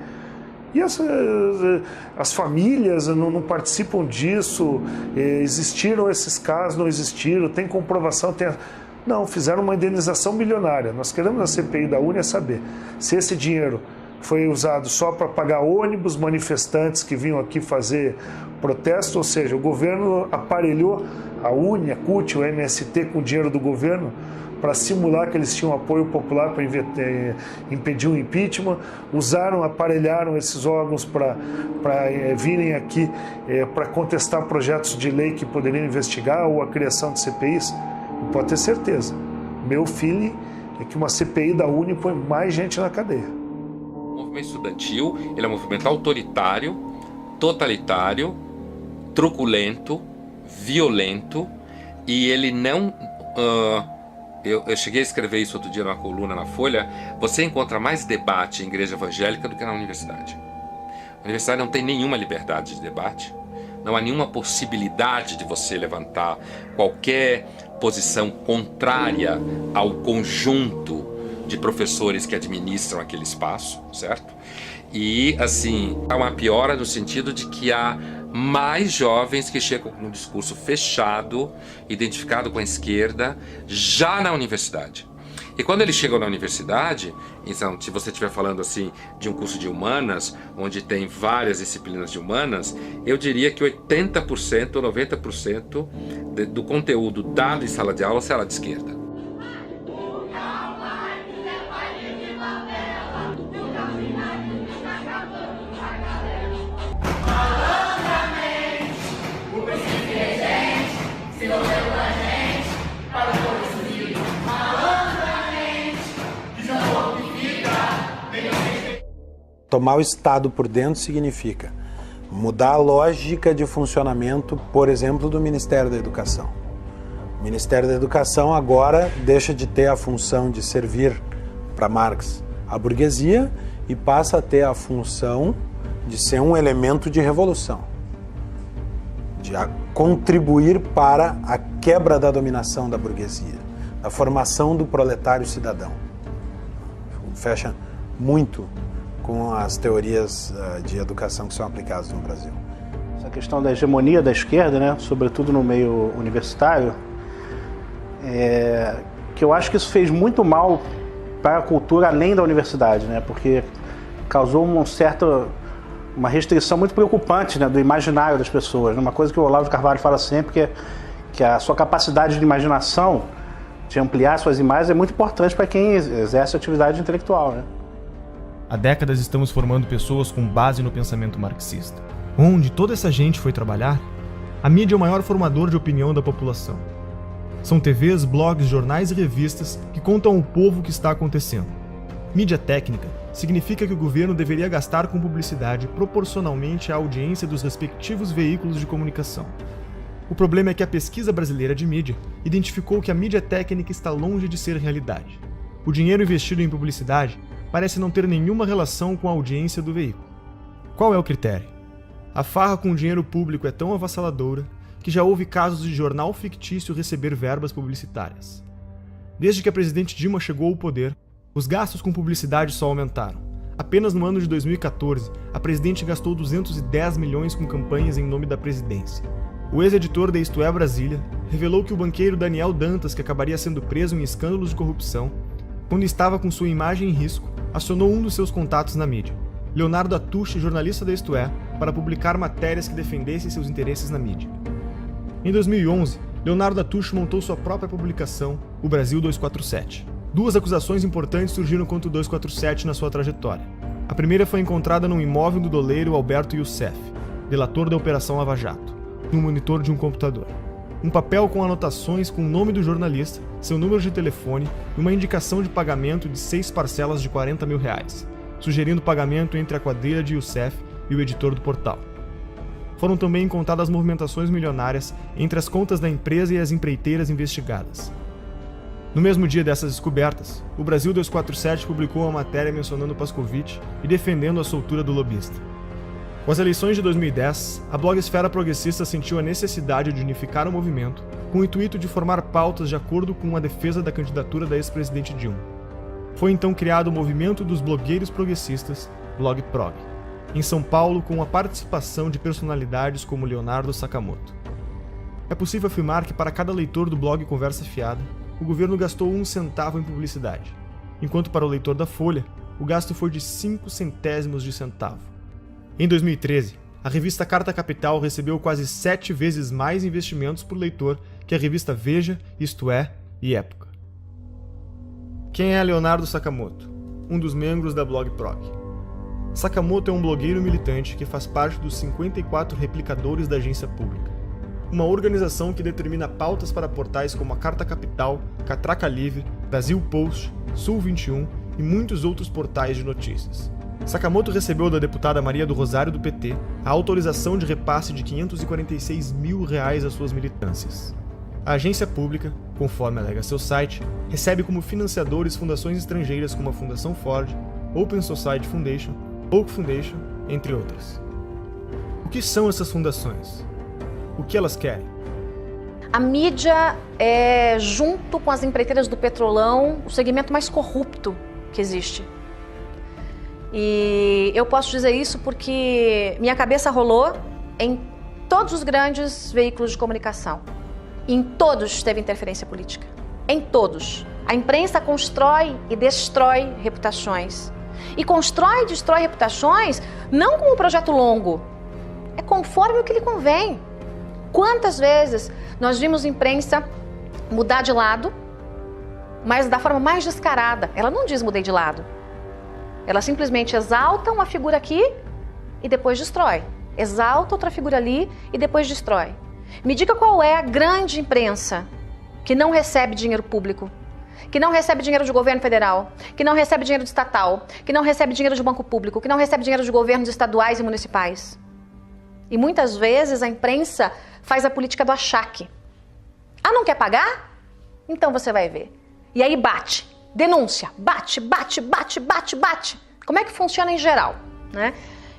E as famílias não participam disso, existiram esses casos, não existiram, tem comprovação, não, fizeram uma indenização milionária. Nós queremos na CPI da UNE saber se esse dinheiro foi usado só para pagar ônibus, manifestantes que vinham aqui fazer protesto, ou seja, o governo aparelhou a UNE, a CUT, o MST com o dinheiro do governo para simular que eles tinham apoio popular para impedir o impeachment, aparelharam esses órgãos para virem aqui para contestar projetos de lei que poderiam investigar ou a criação de CPIs. E pode ter certeza, meu feeling é que uma CPI da UNE põe mais gente na cadeia. O movimento estudantil ele é um movimento autoritário, totalitário, truculento, violento, e ele não eu cheguei a escrever isso outro dia numa coluna na Folha, você encontra mais debate em igreja evangélica do que na universidade. A universidade não tem nenhuma liberdade de debate, não há nenhuma possibilidade de você levantar qualquer posição contrária ao conjunto de professores que administram aquele espaço, certo? E, assim, há uma piora no sentido de que há mais jovens que chegam com um discurso fechado, identificado com a esquerda, já na universidade. E quando eles chegam na universidade, então, se você estiver falando assim de um curso de humanas, onde tem várias disciplinas de humanas, eu diria que 80% ou 90% do conteúdo dado em sala de aula será de esquerda. Tomar o Estado por dentro significa mudar a lógica de funcionamento, por exemplo, do Ministério da Educação. O Ministério da Educação agora deixa de ter a função de servir para Marx a burguesia e passa a ter a função de ser um elemento de revolução, de contribuir para a quebra da dominação da burguesia, da formação do proletário cidadão. Fecha muito com as teorias de educação que são aplicadas no Brasil. Essa questão da hegemonia da esquerda, né, sobretudo no meio universitário, que eu acho que isso fez muito mal para a cultura além da universidade, né, porque causou uma restrição muito preocupante, né, do imaginário das pessoas. Uma coisa que o Olavo de Carvalho fala sempre, que a sua capacidade de imaginação, de ampliar suas imagens, é muito importante para quem exerce atividade intelectual, né? Há décadas estamos formando pessoas com base no pensamento marxista. Onde toda essa gente foi trabalhar? A mídia é o maior formador de opinião da população. São TVs, blogs, jornais e revistas que contam ao povo o que está acontecendo. Mídia técnica significa que o governo deveria gastar com publicidade proporcionalmente à audiência dos respectivos veículos de comunicação. O problema é que a pesquisa brasileira de mídia identificou que a mídia técnica está longe de ser realidade. O dinheiro investido em publicidade parece não ter nenhuma relação com a audiência do veículo. Qual é o critério? A farra com o dinheiro público é tão avassaladora que já houve casos de jornal fictício receber verbas publicitárias. Desde que a presidente Dilma chegou ao poder, os gastos com publicidade só aumentaram. Apenas no ano de 2014, a presidente gastou 210 milhões com campanhas em nome da presidência. O ex-editor da Isto É Brasília revelou que o banqueiro Daniel Dantas, que acabaria sendo preso em escândalos de corrupção, quando estava com sua imagem em risco, acionou um dos seus contatos na mídia, Leonardo Atushi, jornalista da Isto É, para publicar matérias que defendessem seus interesses na mídia. Em 2011, Leonardo Atushi montou sua própria publicação, o Brasil 247. Duas acusações importantes surgiram contra o 247 na sua trajetória. A primeira foi encontrada num imóvel do doleiro Alberto Youssef, delator da Operação Lava Jato, no monitor de um computador. Um papel com anotações com o nome do jornalista, seu número de telefone e uma indicação de pagamento de 6 parcelas de R$40 mil, sugerindo pagamento entre a quadrilha de Youssef e o editor do portal. Foram também encontradas movimentações milionárias entre as contas da empresa e as empreiteiras investigadas. No mesmo dia dessas descobertas, o Brasil 247 publicou uma matéria mencionando Pascovitch e defendendo a soltura do lobista. Com as eleições de 2010, a blogosfera progressista sentiu a necessidade de unificar o movimento com o intuito de formar pautas de acordo com a defesa da candidatura da ex-presidente Dilma. Foi então criado o movimento dos blogueiros progressistas, BlogProg, em São Paulo, com a participação de personalidades como Leonardo Sakamoto. É possível afirmar que para cada leitor do blog Conversa Fiada, o governo gastou 1 centavo em publicidade, enquanto para o leitor da Folha, o gasto foi de 5 centésimos de centavo. Em 2013, a revista Carta Capital recebeu quase 7 vezes mais investimentos por leitor que a revista Veja, Isto É e Época. Quem é Leonardo Sakamoto? Um dos membros da BlogProg. Sakamoto é um blogueiro militante que faz parte dos 54 replicadores da agência pública, uma organização que determina pautas para portais como a Carta Capital, Catraca Livre, Brasil Post, Sul 21 e muitos outros portais de notícias. Sakamoto recebeu da deputada Maria do Rosário do PT a autorização de repasse de R$546 mil às suas militâncias. A agência pública, conforme alega seu site, recebe como financiadores fundações estrangeiras como a Fundação Ford, Open Society Foundation, Oak Foundation, entre outras. O que são essas fundações? O que elas querem? A mídia é, junto com as empreiteiras do petrolão, o segmento mais corrupto que existe. E eu posso dizer isso porque minha cabeça rolou em todos os grandes veículos de comunicação. Em todos teve interferência política. Em todos. A imprensa constrói e destrói reputações. E constrói e destrói reputações não como um projeto longo. É conforme o que lhe convém. Quantas vezes nós vimos imprensa mudar de lado, mas da forma mais descarada. Ela não diz mudei de lado. Ela simplesmente exalta uma figura aqui e depois destrói. Exalta outra figura ali e depois destrói. Me diga qual é a grande imprensa que não recebe dinheiro público, que não recebe dinheiro de governo federal, que não recebe dinheiro de estatal, que não recebe dinheiro de banco público, que não recebe dinheiro de governos estaduais e municipais. E muitas vezes a imprensa faz a política do achaque. Ah, não quer pagar? Então você vai ver. E aí bate, denúncia, bate. Como é que funciona em geral, né?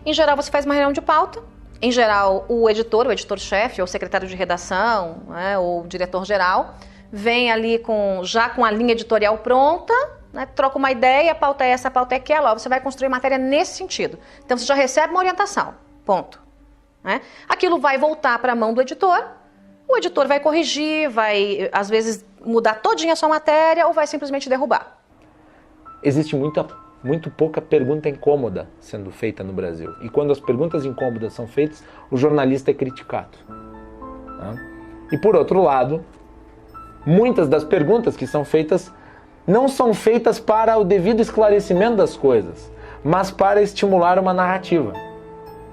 Em geral você faz uma reunião de pauta, em geral o editor-chefe, ou secretário de redação, né, ou diretor-geral, vem ali já com a linha editorial pronta, né, troca uma ideia, a pauta é essa, a pauta é aquela, ó, você vai construir matéria nesse sentido. Então você já recebe uma orientação, ponto. Né? Aquilo vai voltar para a mão do editor, o editor vai corrigir, vai às vezes mudar todinha a sua matéria ou vai simplesmente derrubar. Existe muito pouca pergunta incômoda sendo feita no Brasil. E quando as perguntas incômodas são feitas, o jornalista é criticado. Né? E por outro lado, muitas das perguntas que são feitas não são feitas para o devido esclarecimento das coisas, mas para estimular uma narrativa.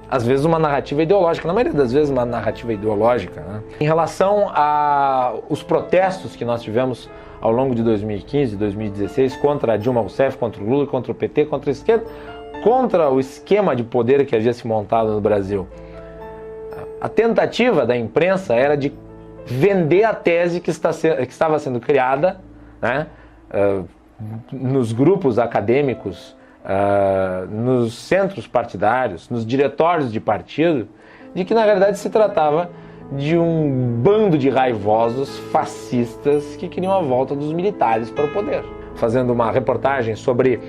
Às vezes uma narrativa ideológica, na maioria das vezes uma narrativa ideológica. Né? Em relação aos protestos que nós tivemos ao longo de 2015 e 2016 contra a Dilma Rousseff, contra o Lula, contra o PT, contra a esquerda, contra o esquema de poder que havia se montado no Brasil. A tentativa da imprensa era de vender a tese que estava sendo criada, né, nos grupos acadêmicos, nos centros partidários, nos diretórios de partido, de que na verdade se tratava de um bando de raivosos fascistas que queriam a volta dos militares para o poder. Fazendo uma reportagem sobre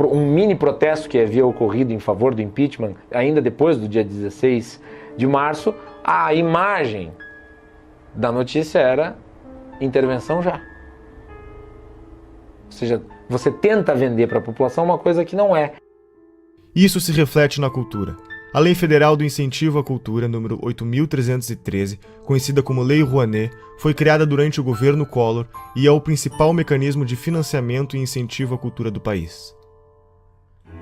um mini protesto que havia ocorrido em favor do impeachment, ainda depois do dia 16 de março, a imagem da notícia era intervenção já. Ou seja, você tenta vender para a população uma coisa que não é. Isso se reflete na cultura. A Lei Federal do Incentivo à Cultura, número 8.313, conhecida como Lei Rouanet, foi criada durante o governo Collor e é o principal mecanismo de financiamento e incentivo à cultura do país.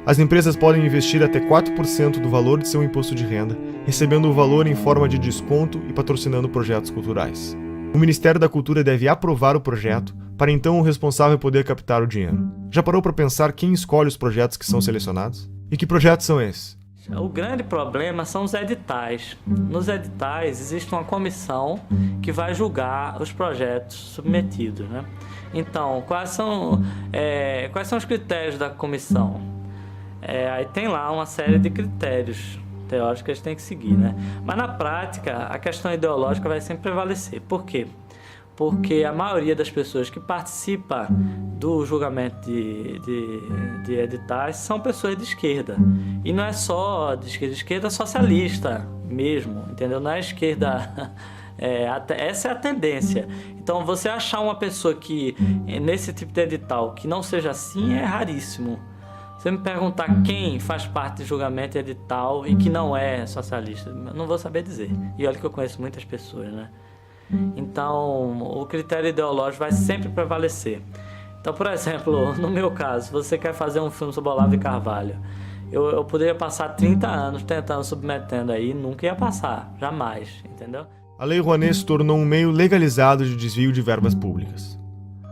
As empresas podem investir até 4% do valor de seu imposto de renda, recebendo o valor em forma de desconto e patrocinando projetos culturais. O Ministério da Cultura deve aprovar o projeto, para então o responsável poder captar o dinheiro. Já parou para pensar quem escolhe os projetos que são selecionados? E que projetos são esses? O grande problema são os editais. Nos editais existe uma comissão que vai julgar os projetos submetidos, né? Então, quais são os critérios da comissão? Aí tem lá uma série de critérios teóricos que eles têm que seguir, né? Mas na prática, a questão ideológica vai sempre prevalecer. Por quê? Porque a maioria das pessoas que participa do julgamento de editais são pessoas de esquerda. E não é só de esquerda socialista mesmo, entendeu? Não é esquerda... essa é a tendência. Então, você achar uma pessoa que, nesse tipo de edital, que não seja assim, é raríssimo. Você me perguntar quem faz parte de julgamento edital e que não é socialista, eu não vou saber dizer. E olha que eu conheço muitas pessoas, né? Então, o critério ideológico vai sempre prevalecer. Então, por exemplo, no meu caso, se você quer fazer um filme sobre Olavo de Carvalho, eu poderia passar 30 anos tentando, submetendo aí, nunca ia passar, jamais, entendeu? A Lei Rouanet se tornou um meio legalizado de desvio de verbas públicas.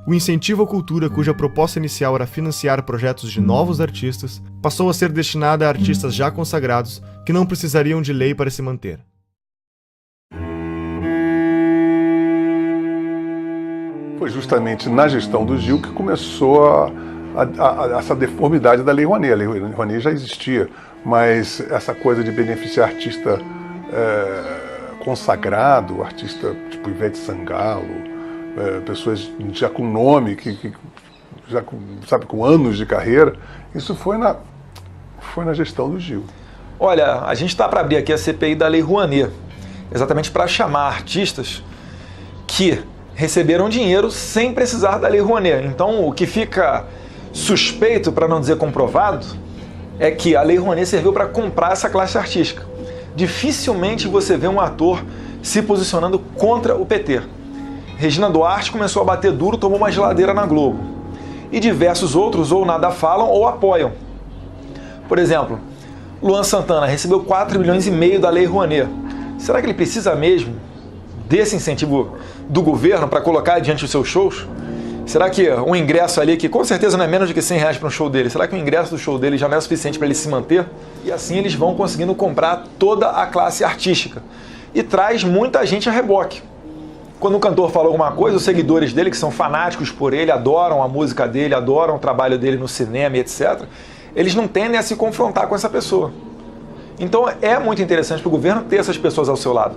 O incentivo à cultura, cuja proposta inicial era financiar projetos de novos artistas, passou a ser destinada a artistas já consagrados que não precisariam de lei para se manter. Foi justamente na gestão do Gil que começou essa deformidade da Lei Rouanet. A Lei Rouanet já existia, mas essa coisa de beneficiar artista consagrado, artista tipo Ivete Sangalo, pessoas já com nome, já com anos de carreira, isso foi na gestão do Gil. Olha, a gente está para abrir aqui a CPI da Lei Rouanet, exatamente para chamar artistas que receberam dinheiro sem precisar da Lei Rouanet. Então, o que fica suspeito, para não dizer comprovado, é que a Lei Rouanet serviu para comprar essa classe artística. Dificilmente você vê um ator se posicionando contra o PT. Regina Duarte começou a bater duro, tomou uma geladeira na Globo. E diversos outros ou nada falam ou apoiam. Por exemplo, Luan Santana recebeu 4,5 milhões da Lei Rouanet. Será que ele precisa mesmo desse incentivo do governo para colocar adiante os seus shows? Será que um ingresso ali, que com certeza não é menos de que R$100 para um show dele, será que o ingresso do show dele já não é suficiente para ele se manter? E assim eles vão conseguindo comprar toda a classe artística. E traz muita gente a reboque. Quando o cantor fala alguma coisa, os seguidores dele, que são fanáticos por ele, adoram a música dele, adoram o trabalho dele no cinema e etc., eles não tendem a se confrontar com essa pessoa. Então é muito interessante para o governo ter essas pessoas ao seu lado.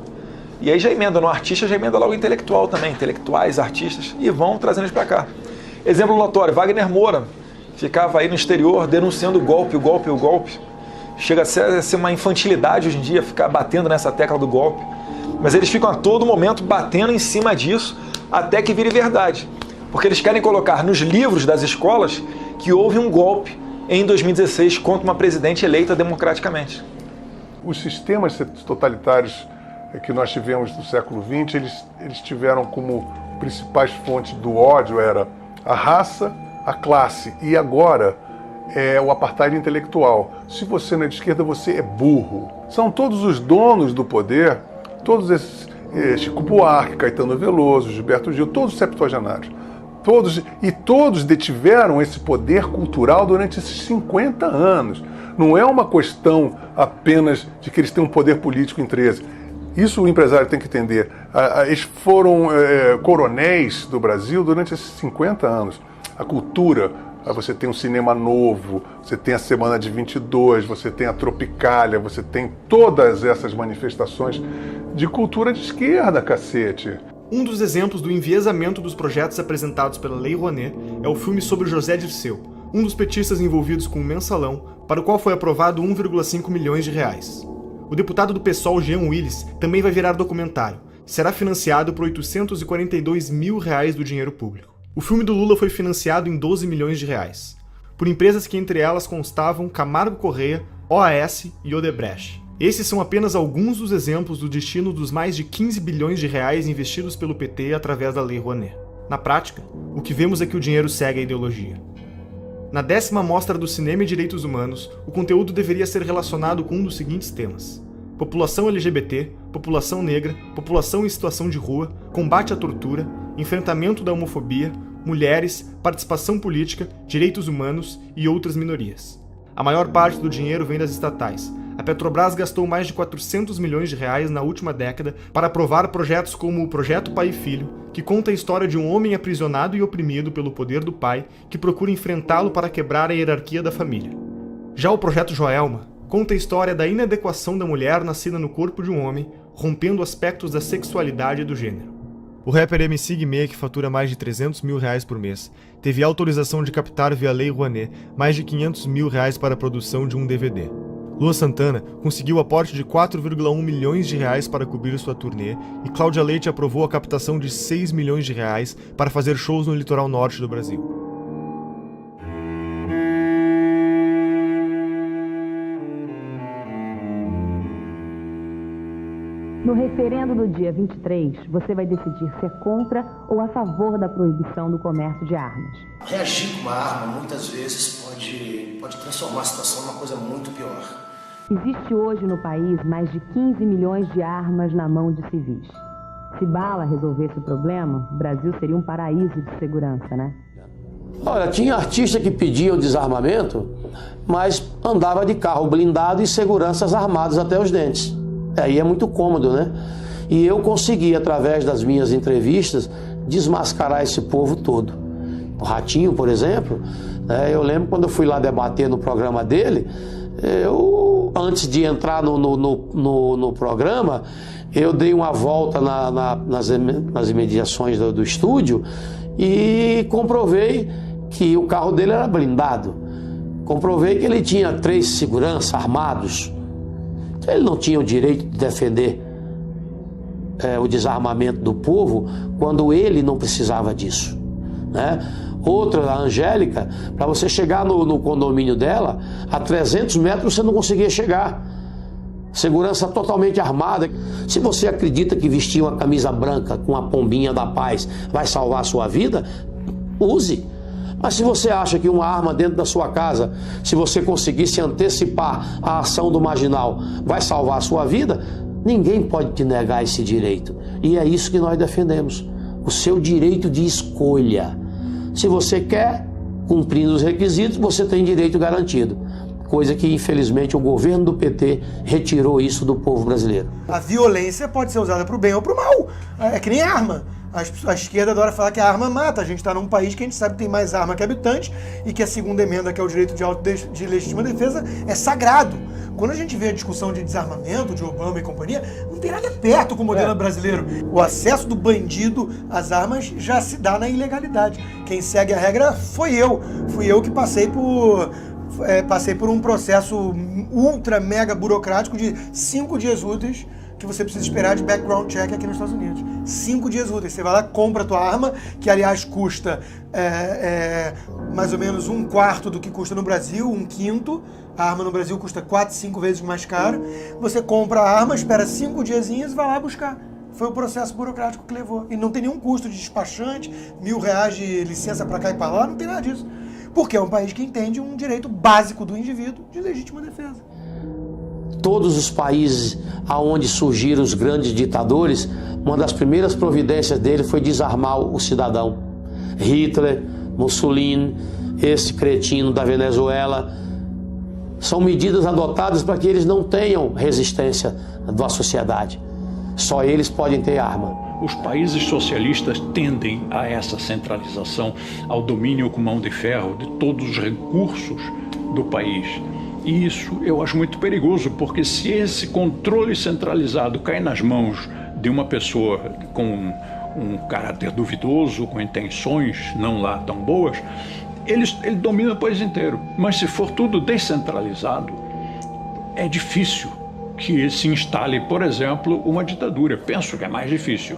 E aí já emenda no artista, já emenda logo intelectual também, intelectuais, artistas, e vão trazendo eles para cá. Exemplo notório, Wagner Moura ficava aí no exterior denunciando o golpe. Chega a ser uma infantilidade hoje em dia ficar batendo nessa tecla do golpe. Mas eles ficam a todo momento batendo em cima disso até que vire verdade. Porque eles querem colocar nos livros das escolas que houve um golpe em 2016 contra uma presidente eleita democraticamente. Os sistemas totalitários que nós tivemos no século XX, eles tiveram como principais fontes do ódio era a raça, a classe e agora o apartheid intelectual. Se você não é de esquerda, você é burro. São todos os donos do poder, todos esses, Chico Buarque, Caetano Veloso, Gilberto Gil, todos septuagenários. Todos detiveram esse poder cultural durante esses 50 anos. Não é uma questão apenas de que eles têm um poder político em 13. Isso o empresário tem que entender. Eles foram coronéis do Brasil durante esses 50 anos. A cultura, você tem um cinema novo, você tem a Semana de 22, você tem a Tropicália, você tem todas essas manifestações de cultura de esquerda, cacete. Um dos exemplos do enviesamento dos projetos apresentados pela Lei Rouanet é o filme sobre José Dirceu, um dos petistas envolvidos com o Mensalão, para o qual foi aprovado 1,5 milhões de reais. O deputado do PSOL, Jean Willis, também vai virar documentário. Será financiado por 842 mil reais do dinheiro público. O filme do Lula foi financiado em 12 milhões de reais, por empresas que entre elas constavam Camargo Correia, OAS e Odebrecht. Esses são apenas alguns dos exemplos do destino dos mais de 15 bilhões de reais investidos pelo PT através da Lei Rouanet. Na prática, o que vemos é que o dinheiro segue a ideologia. Na 10ª Mostra do Cinema e Direitos Humanos, o conteúdo deveria ser relacionado com um dos seguintes temas: população LGBT, população negra, população em situação de rua, combate à tortura, enfrentamento da homofobia, mulheres, participação política, direitos humanos e outras minorias. A maior parte do dinheiro vem das estatais. A Petrobras gastou mais de 400 milhões de reais na última década para aprovar projetos como o Projeto Pai e Filho, que conta a história de um homem aprisionado e oprimido pelo poder do pai que procura enfrentá-lo para quebrar a hierarquia da família. Já o Projeto Joelma conta a história da inadequação da mulher nascida no corpo de um homem, rompendo aspectos da sexualidade e do gênero. O rapper MC Guimê, que fatura mais de 300 mil reais por mês, teve autorização de captar via Lei Rouanet mais de 500 mil reais para a produção de um DVD. Luan Santana conseguiu aporte de 4,1 milhões de reais para cobrir sua turnê e Cláudia Leite aprovou a captação de 6 milhões de reais para fazer shows no litoral norte do Brasil. No referendo do dia 23, você vai decidir se é contra ou a favor da proibição do comércio de armas. Reagir com uma arma, muitas vezes, pode transformar a situação numa coisa muito pior. Existe hoje no país mais de 15 milhões de armas na mão de civis. Se bala resolvesse o problema, o Brasil seria um paraíso de segurança, né? Olha, tinha artista que pedia o desarmamento, mas andava de carro blindado e seguranças armados até os dentes. Aí é muito cômodo, né? E eu consegui, através das minhas entrevistas, desmascarar esse povo todo. O Ratinho, por exemplo, eu lembro quando eu fui lá debater no programa dele, antes de entrar no programa, eu dei uma volta nas imediações do estúdio e comprovei que o carro dele era blindado. Comprovei que ele tinha 3 seguranças armados. Ele não tinha o direito de defender o desarmamento do povo quando ele não precisava disso, né? Outra, a Angélica, para você chegar no condomínio dela, a 300 metros você não conseguia chegar. Segurança totalmente armada. Se você acredita que vestir uma camisa branca com a pombinha da paz vai salvar a sua vida, use. Mas se você acha que uma arma dentro da sua casa, se você conseguir se antecipar à ação do marginal, vai salvar a sua vida, ninguém pode te negar esse direito. E é isso que nós defendemos. O seu direito de escolha. Se você quer, cumprindo os requisitos, você tem direito garantido. Coisa que, infelizmente, o governo do PT retirou isso do povo brasileiro. A violência pode ser usada para o bem ou para o mal. É que nem arma. A esquerda adora falar que a arma mata. A gente está num país que a gente sabe que tem mais arma que habitante e que a segunda emenda, que é o direito de legítima defesa, é sagrado. Quando a gente vê a discussão de desarmamento, de Obama e companhia, não tem nada perto com o modelo brasileiro. O acesso do bandido às armas já se dá na ilegalidade. Quem segue a regra foi eu. Fui eu que passei por um processo ultra mega burocrático de 5 dias úteis que você precisa esperar de background check aqui nos Estados Unidos. 5 dias úteis. Você vai lá, compra a tua arma, que aliás custa mais ou menos 1/4 do que custa no Brasil, 1/5. A arma no Brasil custa 4, 5 vezes mais caro. Você compra a arma, espera 5 diazinhos e vai lá buscar. Foi o processo burocrático que levou. E não tem nenhum custo de despachante, R$1.000 de licença para cá e para lá, não tem nada disso. Porque é um país que entende um direito básico do indivíduo de legítima defesa. Todos os países onde surgiram os grandes ditadores, uma das primeiras providências dele foi desarmar o cidadão. Hitler, Mussolini, esse cretino da Venezuela. São medidas adotadas para que eles não tenham resistência da sociedade. Só eles podem ter arma. Os países socialistas tendem a essa centralização, ao domínio com mão de ferro de todos os recursos do país. E isso eu acho muito perigoso, porque se esse controle centralizado cai nas mãos de uma pessoa com um caráter duvidoso, com intenções não lá tão boas, ele domina o país inteiro. Mas se for tudo descentralizado, é difícil que se instale, por exemplo, uma ditadura. Penso que é mais difícil.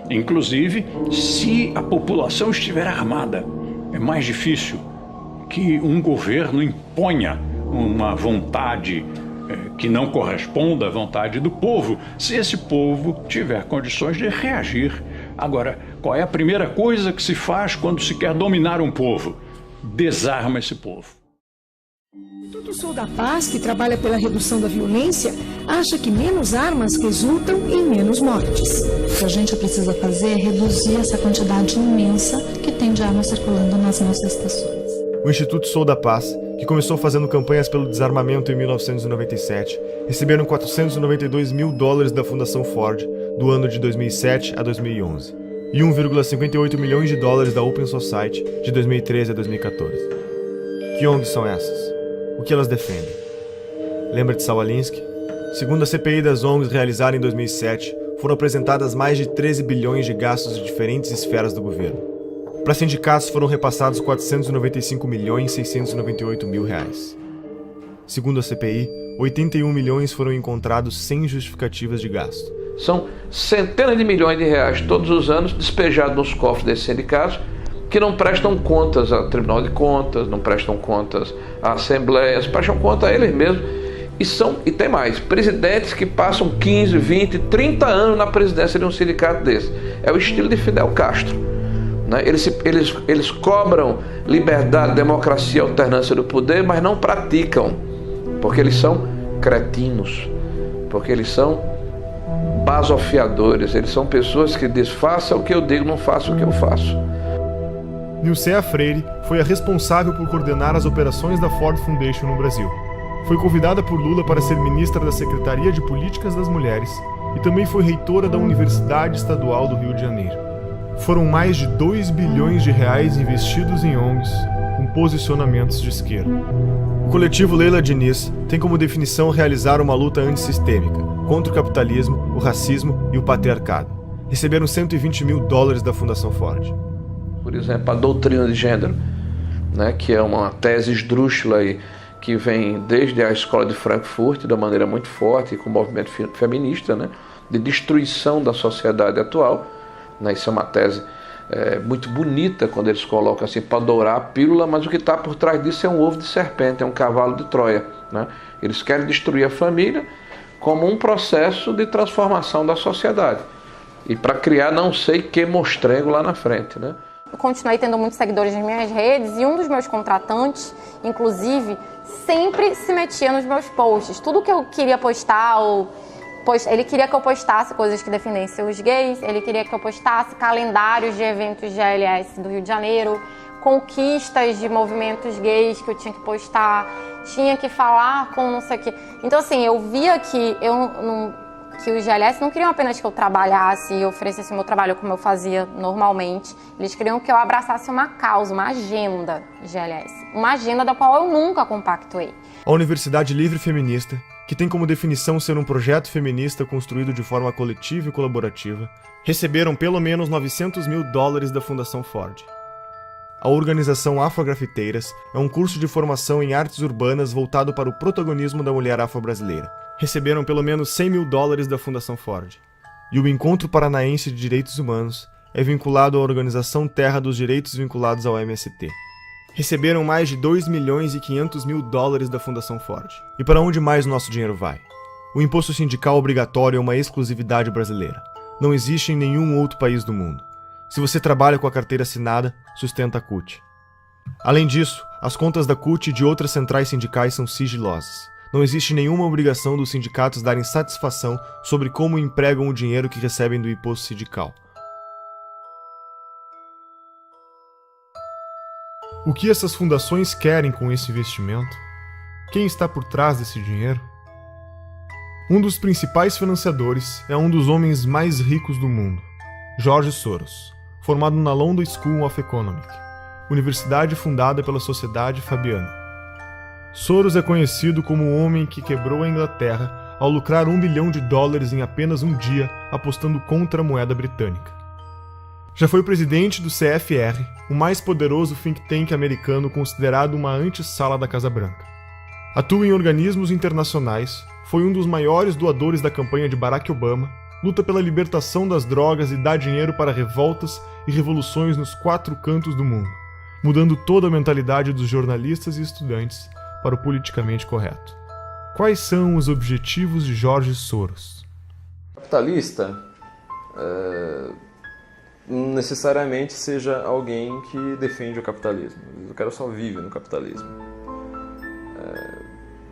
Inclusive, se a população estiver armada, é mais difícil que um governo imponha uma vontade que não corresponda à vontade do povo, se esse povo tiver condições de reagir. Agora, qual é a primeira coisa que se faz quando se quer dominar um povo? Desarma esse povo. O Instituto Sou da Paz, que trabalha pela redução da violência, acha que menos armas resultam em menos mortes. O que a gente precisa fazer é reduzir essa quantidade imensa que tem de armas circulando nas nossas estações. O Instituto Sou da Paz, que começou fazendo campanhas pelo desarmamento em 1997, receberam $492 mil da Fundação Ford do ano de 2007 a 2011 e $1,58 milhões da Open Society de 2013 a 2014. Que ONGs são essas? O que elas defendem? Lembra de Saul Alinsky? Segundo a CPI das ONGs realizada em 2007, foram apresentadas mais de 13 bilhões de gastos de diferentes esferas do governo. Para sindicatos foram repassados R$495.698.000. Segundo a CPI, 81 milhões foram encontrados sem justificativas de gasto. São centenas de milhões de reais todos os anos despejados nos cofres desses sindicatos que não prestam contas ao Tribunal de Contas, não prestam contas à Assembleia, prestam conta a eles mesmos. E tem mais, presidentes que passam 15, 20, 30 anos na presidência de um sindicato desse. É o estilo de Fidel Castro. Né? Eles cobram liberdade, democracia, alternância do poder, mas não praticam, porque eles são cretinos, porque eles são basofiadores, eles são pessoas que dizem, faça o que eu digo, não faça o que eu faço. Nilceia Freire foi a responsável por coordenar as operações da Ford Foundation no Brasil. Foi convidada por Lula para ser ministra da Secretaria de Políticas das Mulheres e também foi reitora da Universidade Estadual do Rio de Janeiro. foram mais de 2 bilhões de reais investidos em ONGs com posicionamentos de esquerda. O coletivo Leila Diniz tem como definição realizar uma luta antissistêmica contra o capitalismo, o racismo e o patriarcado. Receberam $120 mil da Fundação Ford. Por exemplo, a doutrina de gênero, né, que é uma tese esdrúxula aí, que vem desde a escola de Frankfurt, de uma maneira muito forte, com o movimento feminista, né, de destruição da sociedade atual. Né, isso é uma tese muito bonita quando eles colocam assim, para dourar a pílula, mas o que está por trás disso é um ovo de serpente, é um cavalo de Troia. Né? Eles querem destruir a família como um processo de transformação da sociedade. E para criar não sei que mostrengo lá na frente, né? Eu continuei tendo muitos seguidores nas minhas redes e um dos meus contratantes, inclusive, sempre se metia nos meus posts. Tudo que eu queria postar, ele queria que eu postasse coisas que defendessem os gays, ele queria que eu postasse calendários de eventos GLS do Rio de Janeiro, conquistas de movimentos gays que eu tinha que postar, tinha que falar com não sei o quê. Então, assim, eu via que que os GLS não queriam apenas que eu trabalhasse e oferecesse o meu trabalho como eu fazia normalmente. Eles queriam que eu abraçasse uma causa, uma agenda GLS. Uma agenda da qual eu nunca compactuei. A Universidade Livre Feminista, que tem como definição ser um projeto feminista construído de forma coletiva e colaborativa, receberam pelo menos $900 mil da Fundação Ford. A organização Afrografiteiras é um curso de formação em artes urbanas voltado para o protagonismo da mulher afro-brasileira. Receberam pelo menos $100 mil da Fundação Ford. E o Encontro Paranaense de Direitos Humanos é vinculado à Organização Terra dos Direitos vinculados ao MST. Receberam mais de $2.500.000 da Fundação Ford. E para onde mais o nosso dinheiro vai? O imposto sindical obrigatório é uma exclusividade brasileira. Não existe em nenhum outro país do mundo. Se você trabalha com a carteira assinada, sustenta a CUT. Além disso, as contas da CUT e de outras centrais sindicais são sigilosas. Não existe nenhuma obrigação dos sindicatos darem satisfação sobre como empregam o dinheiro que recebem do imposto sindical. O que essas fundações querem com esse investimento? Quem está por trás desse dinheiro? Um dos principais financiadores é um dos homens mais ricos do mundo, George Soros, formado na London School of Economics, universidade fundada pela Sociedade Fabiana. Soros é conhecido como o homem que quebrou a Inglaterra ao lucrar $1 bilhão em apenas um dia apostando contra a moeda britânica. Já foi presidente do CFR, o mais poderoso think tank americano considerado uma antessala da Casa Branca. Atua em organismos internacionais, foi um dos maiores doadores da campanha de Barack Obama, luta pela libertação das drogas e dá dinheiro para revoltas e revoluções nos 4 cantos do mundo, mudando toda a mentalidade dos jornalistas e estudantes para o politicamente correto. Quais são os objetivos de George Soros? Capitalista não necessariamente seja alguém que defende o capitalismo. O cara só vive no capitalismo.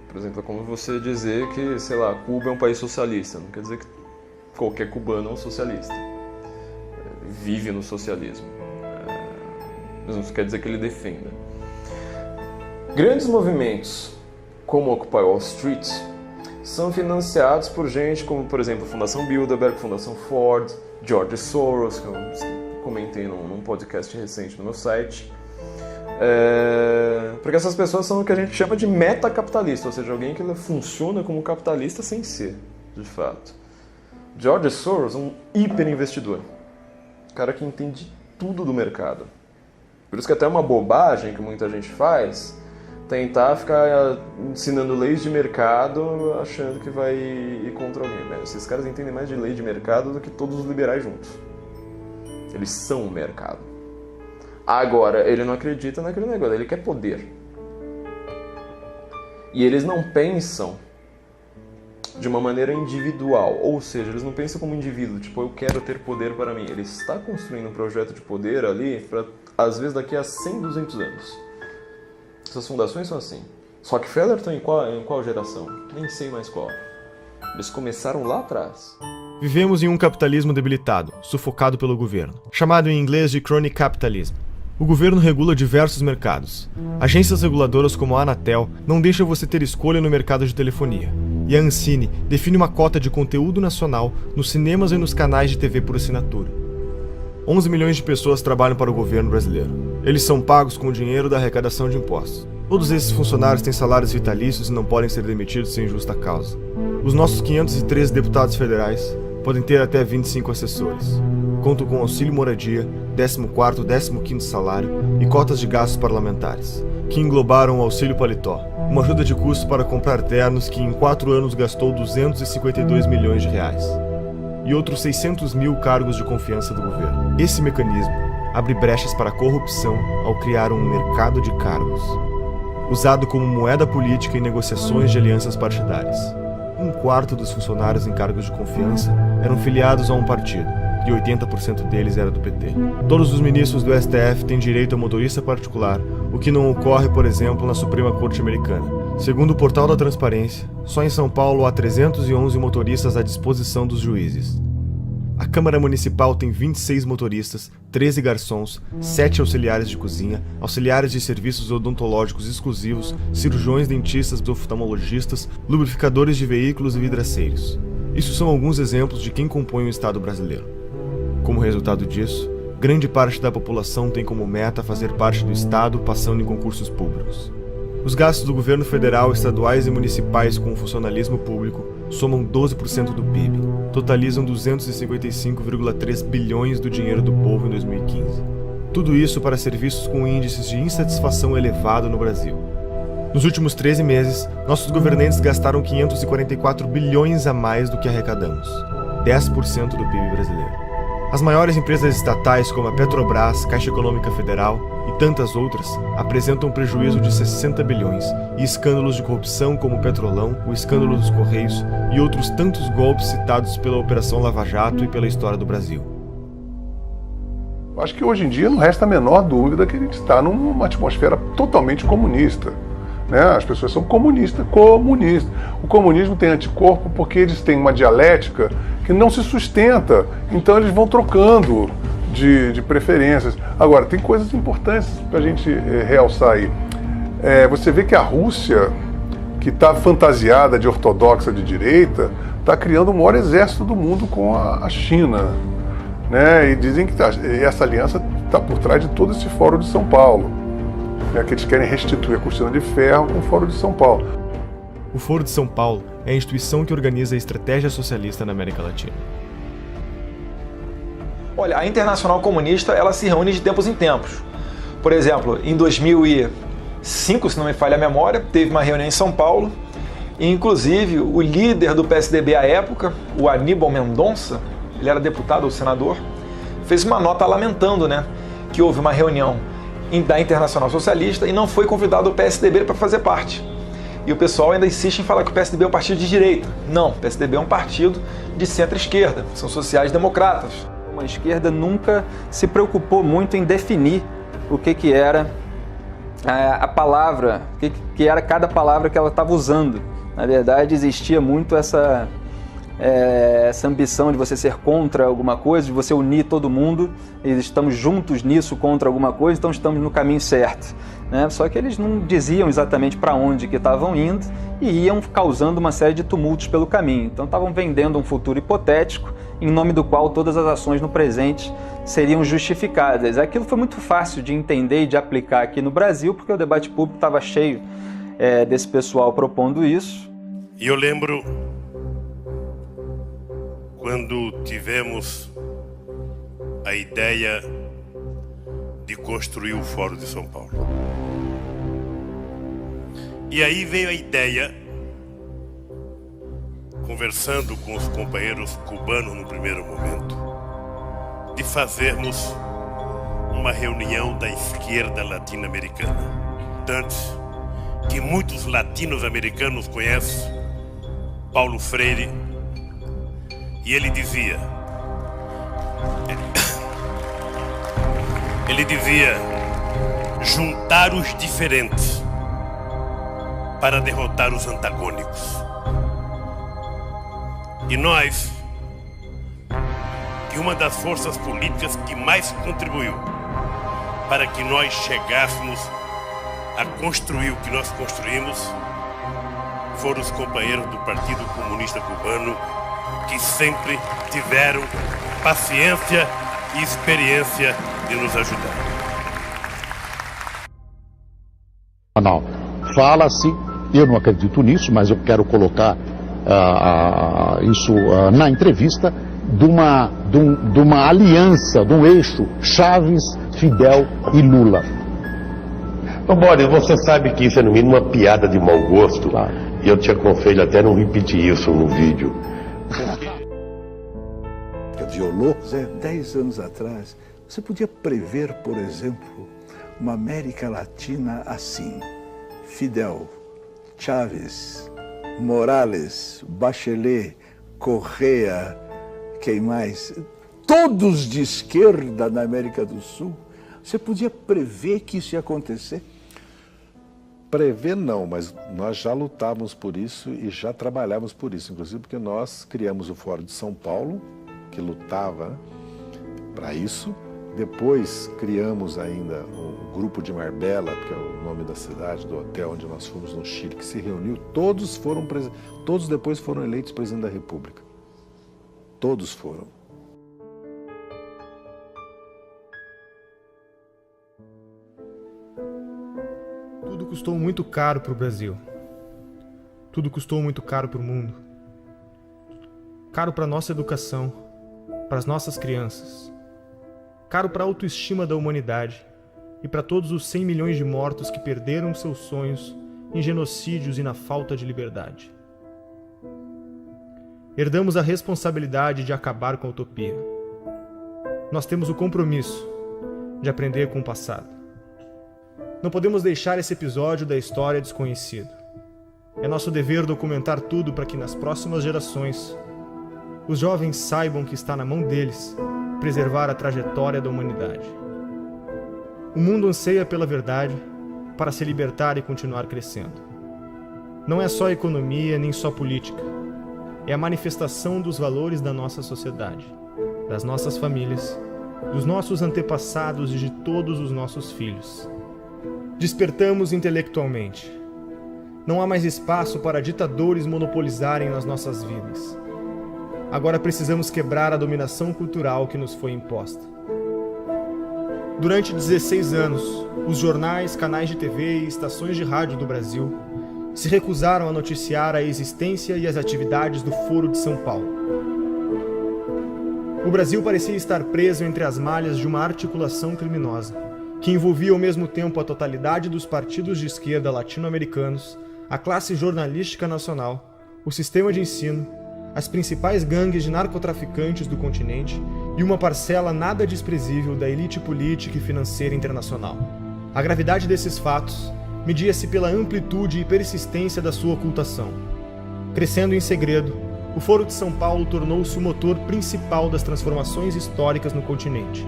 Por exemplo, é como você dizer que, sei lá, Cuba é um país socialista. Não quer dizer que qualquer cubano é um socialista. Vive no socialismo. Mas não quer dizer que ele defenda. Grandes movimentos, como Occupy Wall Street, são financiados por gente como, por exemplo, a Fundação Bilderberg, Fundação Ford, George Soros, que eu comentei num podcast recente no meu site. Porque essas pessoas são o que a gente chama de metacapitalista, ou seja, alguém que funciona como capitalista sem ser, de fato. George Soros é um hiperinvestidor, cara que entende tudo do mercado. Por isso que até é uma bobagem que muita gente faz, tentar ficar ensinando leis de mercado achando que vai ir contra alguém. Esses caras entendem mais de lei de mercado do que todos os liberais juntos. Eles são o mercado. Agora, ele não acredita naquele negócio, ele quer poder. E eles não pensam de uma maneira individual, ou seja, eles não pensam como indivíduo, tipo, eu quero ter poder para mim. Ele está construindo um projeto de poder ali para, às vezes, daqui a 100, 200 anos. Essas fundações são assim. Rockefeller está em qual geração? Nem sei mais qual. Eles começaram lá atrás. Vivemos em um capitalismo debilitado, sufocado pelo governo, chamado em inglês de crony capitalism. O governo regula diversos mercados. Agências reguladoras como a Anatel não deixam você ter escolha no mercado de telefonia. E a Ancine define uma cota de conteúdo nacional nos cinemas e nos canais de TV por assinatura. 11 milhões de pessoas trabalham para o governo brasileiro. Eles são pagos com o dinheiro da arrecadação de impostos. Todos esses funcionários têm salários vitalícios e não podem ser demitidos sem justa causa. Os nossos 513 deputados federais podem ter até 25 assessores. Contam com auxílio moradia, 14º, 15º salário e cotas de gastos parlamentares, que englobaram o auxílio paletó, uma ajuda de custo para comprar ternos que em 4 anos gastou 252 milhões de reais, e outros 600 mil cargos de confiança do governo. Esse mecanismo abre brechas para a corrupção ao criar um mercado de cargos, usado como moeda política em negociações de alianças partidárias. 1/4 dos funcionários em cargos de confiança eram filiados a um partido, e 80% deles era do PT. Todos os ministros do STF têm direito a motorista particular, o que não ocorre, por exemplo, na Suprema Corte Americana. Segundo o Portal da Transparência, só em São Paulo há 311 motoristas à disposição dos juízes. A Câmara Municipal tem 26 motoristas, 13 garçons, 7 auxiliares de cozinha, auxiliares de serviços odontológicos exclusivos, cirurgiões, dentistas, oftalmologistas, lubrificadores de veículos e vidraceiros. Isso são alguns exemplos de quem compõe o Estado brasileiro. Como resultado disso, grande parte da população tem como meta fazer parte do Estado passando em concursos públicos. Os gastos do governo federal, estaduais e municipais com o funcionalismo público somam 12% do PIB, totalizam 255,3 bilhões do dinheiro do povo em 2015. Tudo isso para serviços com índices de insatisfação elevado no Brasil. Nos últimos 13 meses, nossos governantes gastaram 544 bilhões a mais do que arrecadamos, 10% do PIB brasileiro. As maiores empresas estatais, como a Petrobras, Caixa Econômica Federal e tantas outras, apresentam prejuízo de 60 bilhões e escândalos de corrupção como o Petrolão, o escândalo dos Correios e outros tantos golpes citados pela Operação Lava Jato e pela história do Brasil. Acho que hoje em dia não resta a menor dúvida que a gente está numa atmosfera totalmente comunista. Né? As pessoas são comunistas. O comunismo tem anticorpo porque eles têm uma dialética que não se sustenta, então eles vão trocando de preferências. Agora, tem coisas importantes para a gente realçar aí. Você vê que a Rússia, que está fantasiada de ortodoxa de direita, está criando o maior exército do mundo com a China. Né? E dizem que essa aliança está por trás de todo esse Fórum de São Paulo. Que eles querem restituir a cortina de ferro com o Fórum de São Paulo. O Foro de São Paulo é a instituição que organiza a estratégia socialista na América Latina. Olha, a Internacional Comunista ela se reúne de tempos em tempos. Por exemplo, em 2005, se não me falha a memória, teve uma reunião em São Paulo e, inclusive, o líder do PSDB à época, o Aníbal Mendonça, ele era deputado ou senador, fez uma nota lamentando, que houve uma reunião da Internacional Socialista e não foi convidado o PSDB para fazer parte. E o pessoal ainda insiste em falar que o PSDB é um partido de direita. Não, o PSDB é um partido de centro-esquerda, são sociais-democratas. A esquerda nunca se preocupou muito em definir o que era a palavra, o que era cada palavra que ela estava usando. Na verdade, existia muito essa ambição de você ser contra alguma coisa, de você unir todo mundo, e estamos juntos nisso contra alguma coisa, então estamos no caminho certo. Só que eles não diziam exatamente para onde que estavam indo e iam causando uma série de tumultos pelo caminho. Então estavam vendendo um futuro hipotético em nome do qual todas as ações no presente seriam justificadas. Aquilo foi muito fácil de entender e de aplicar aqui no Brasil, porque o debate público estava cheio desse pessoal propondo isso. E eu lembro quando tivemos a ideia de construir o Fórum de São Paulo. E aí veio a ideia, conversando com os companheiros cubanos no primeiro momento, de fazermos uma reunião da esquerda latino-americana. Antes que muitos latinos-americanos conhecem Paulo Freire, e ele dizia, juntar os diferentes para derrotar os antagônicos. E nós, que uma das forças políticas que mais contribuiu para que nós chegássemos a construir o que nós construímos, foram os companheiros do Partido Comunista Cubano, que sempre tiveram paciência e experiência de nos ajudar. Não, fala-se, eu não acredito nisso, mas eu quero colocar isso na entrevista, de uma aliança, de um eixo Chaves, Fidel e Lula. Ô Boris, você sabe que isso é no mínimo uma piada de mau gosto, claro. E eu te aconselho até não repetir isso no vídeo. Violou? Zé, 10 anos atrás, você podia prever, por exemplo, uma América Latina assim: Fidel, Chávez, Morales, Bachelet, Correa, quem mais? Todos de esquerda na América do Sul. Você podia prever que isso ia acontecer? Prever não, mas nós já lutávamos por isso e já trabalhávamos por isso, inclusive porque nós criamos o Fórum de São Paulo, que lutava para isso. Depois criamos ainda o Grupo de Marbella, que é o nome da cidade, do hotel onde nós fomos no Chile, que se reuniu. Todos depois foram eleitos presidente da República. Todos foram. Tudo custou muito caro para o Brasil. Tudo custou muito caro para o mundo. Caro para a nossa educação, para as nossas crianças. Caro para a autoestima da humanidade e para todos os 100 milhões de mortos que perderam seus sonhos em genocídios e na falta de liberdade. Herdamos a responsabilidade de acabar com a utopia. Nós temos o compromisso de aprender com o passado. Não podemos deixar esse episódio da história desconhecido. É nosso dever documentar tudo para que nas próximas gerações os jovens saibam que está na mão deles preservar a trajetória da humanidade. O mundo anseia pela verdade para se libertar e continuar crescendo. Não é só economia nem só política. É a manifestação dos valores da nossa sociedade, das nossas famílias, dos nossos antepassados e de todos os nossos filhos. Despertamos intelectualmente. Não há mais espaço para ditadores monopolizarem nas nossas vidas. Agora precisamos quebrar a dominação cultural que nos foi imposta. Durante 16 anos, os jornais, canais de TV e estações de rádio do Brasil se recusaram a noticiar a existência e as atividades do Foro de São Paulo. O Brasil parecia estar preso entre as malhas de uma articulação criminosa, que envolvia ao mesmo tempo a totalidade dos partidos de esquerda latino-americanos, a classe jornalística nacional, o sistema de ensino, as principais gangues de narcotraficantes do continente e uma parcela nada desprezível da elite política e financeira internacional. A gravidade desses fatos media-se pela amplitude e persistência da sua ocultação. Crescendo em segredo, o Foro de São Paulo tornou-se o motor principal das transformações históricas no continente,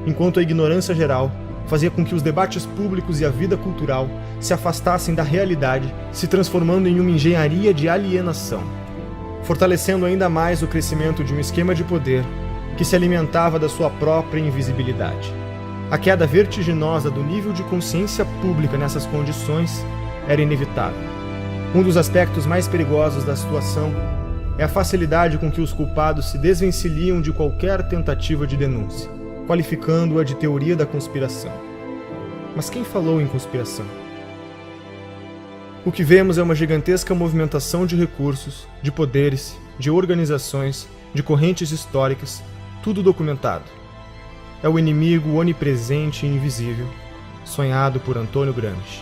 enquanto a ignorância geral fazia com que os debates públicos e a vida cultural se afastassem da realidade, se transformando em uma engenharia de alienação, fortalecendo ainda mais o crescimento de um esquema de poder que se alimentava da sua própria invisibilidade. A queda vertiginosa do nível de consciência pública nessas condições era inevitável. Um dos aspectos mais perigosos da situação é a facilidade com que os culpados se desvencilham de qualquer tentativa de denúncia, qualificando-a de teoria da conspiração. Mas quem falou em conspiração? O que vemos é uma gigantesca movimentação de recursos, de poderes, de organizações, de correntes históricas, tudo documentado. É o inimigo onipresente e invisível, sonhado por Antônio Gramsci.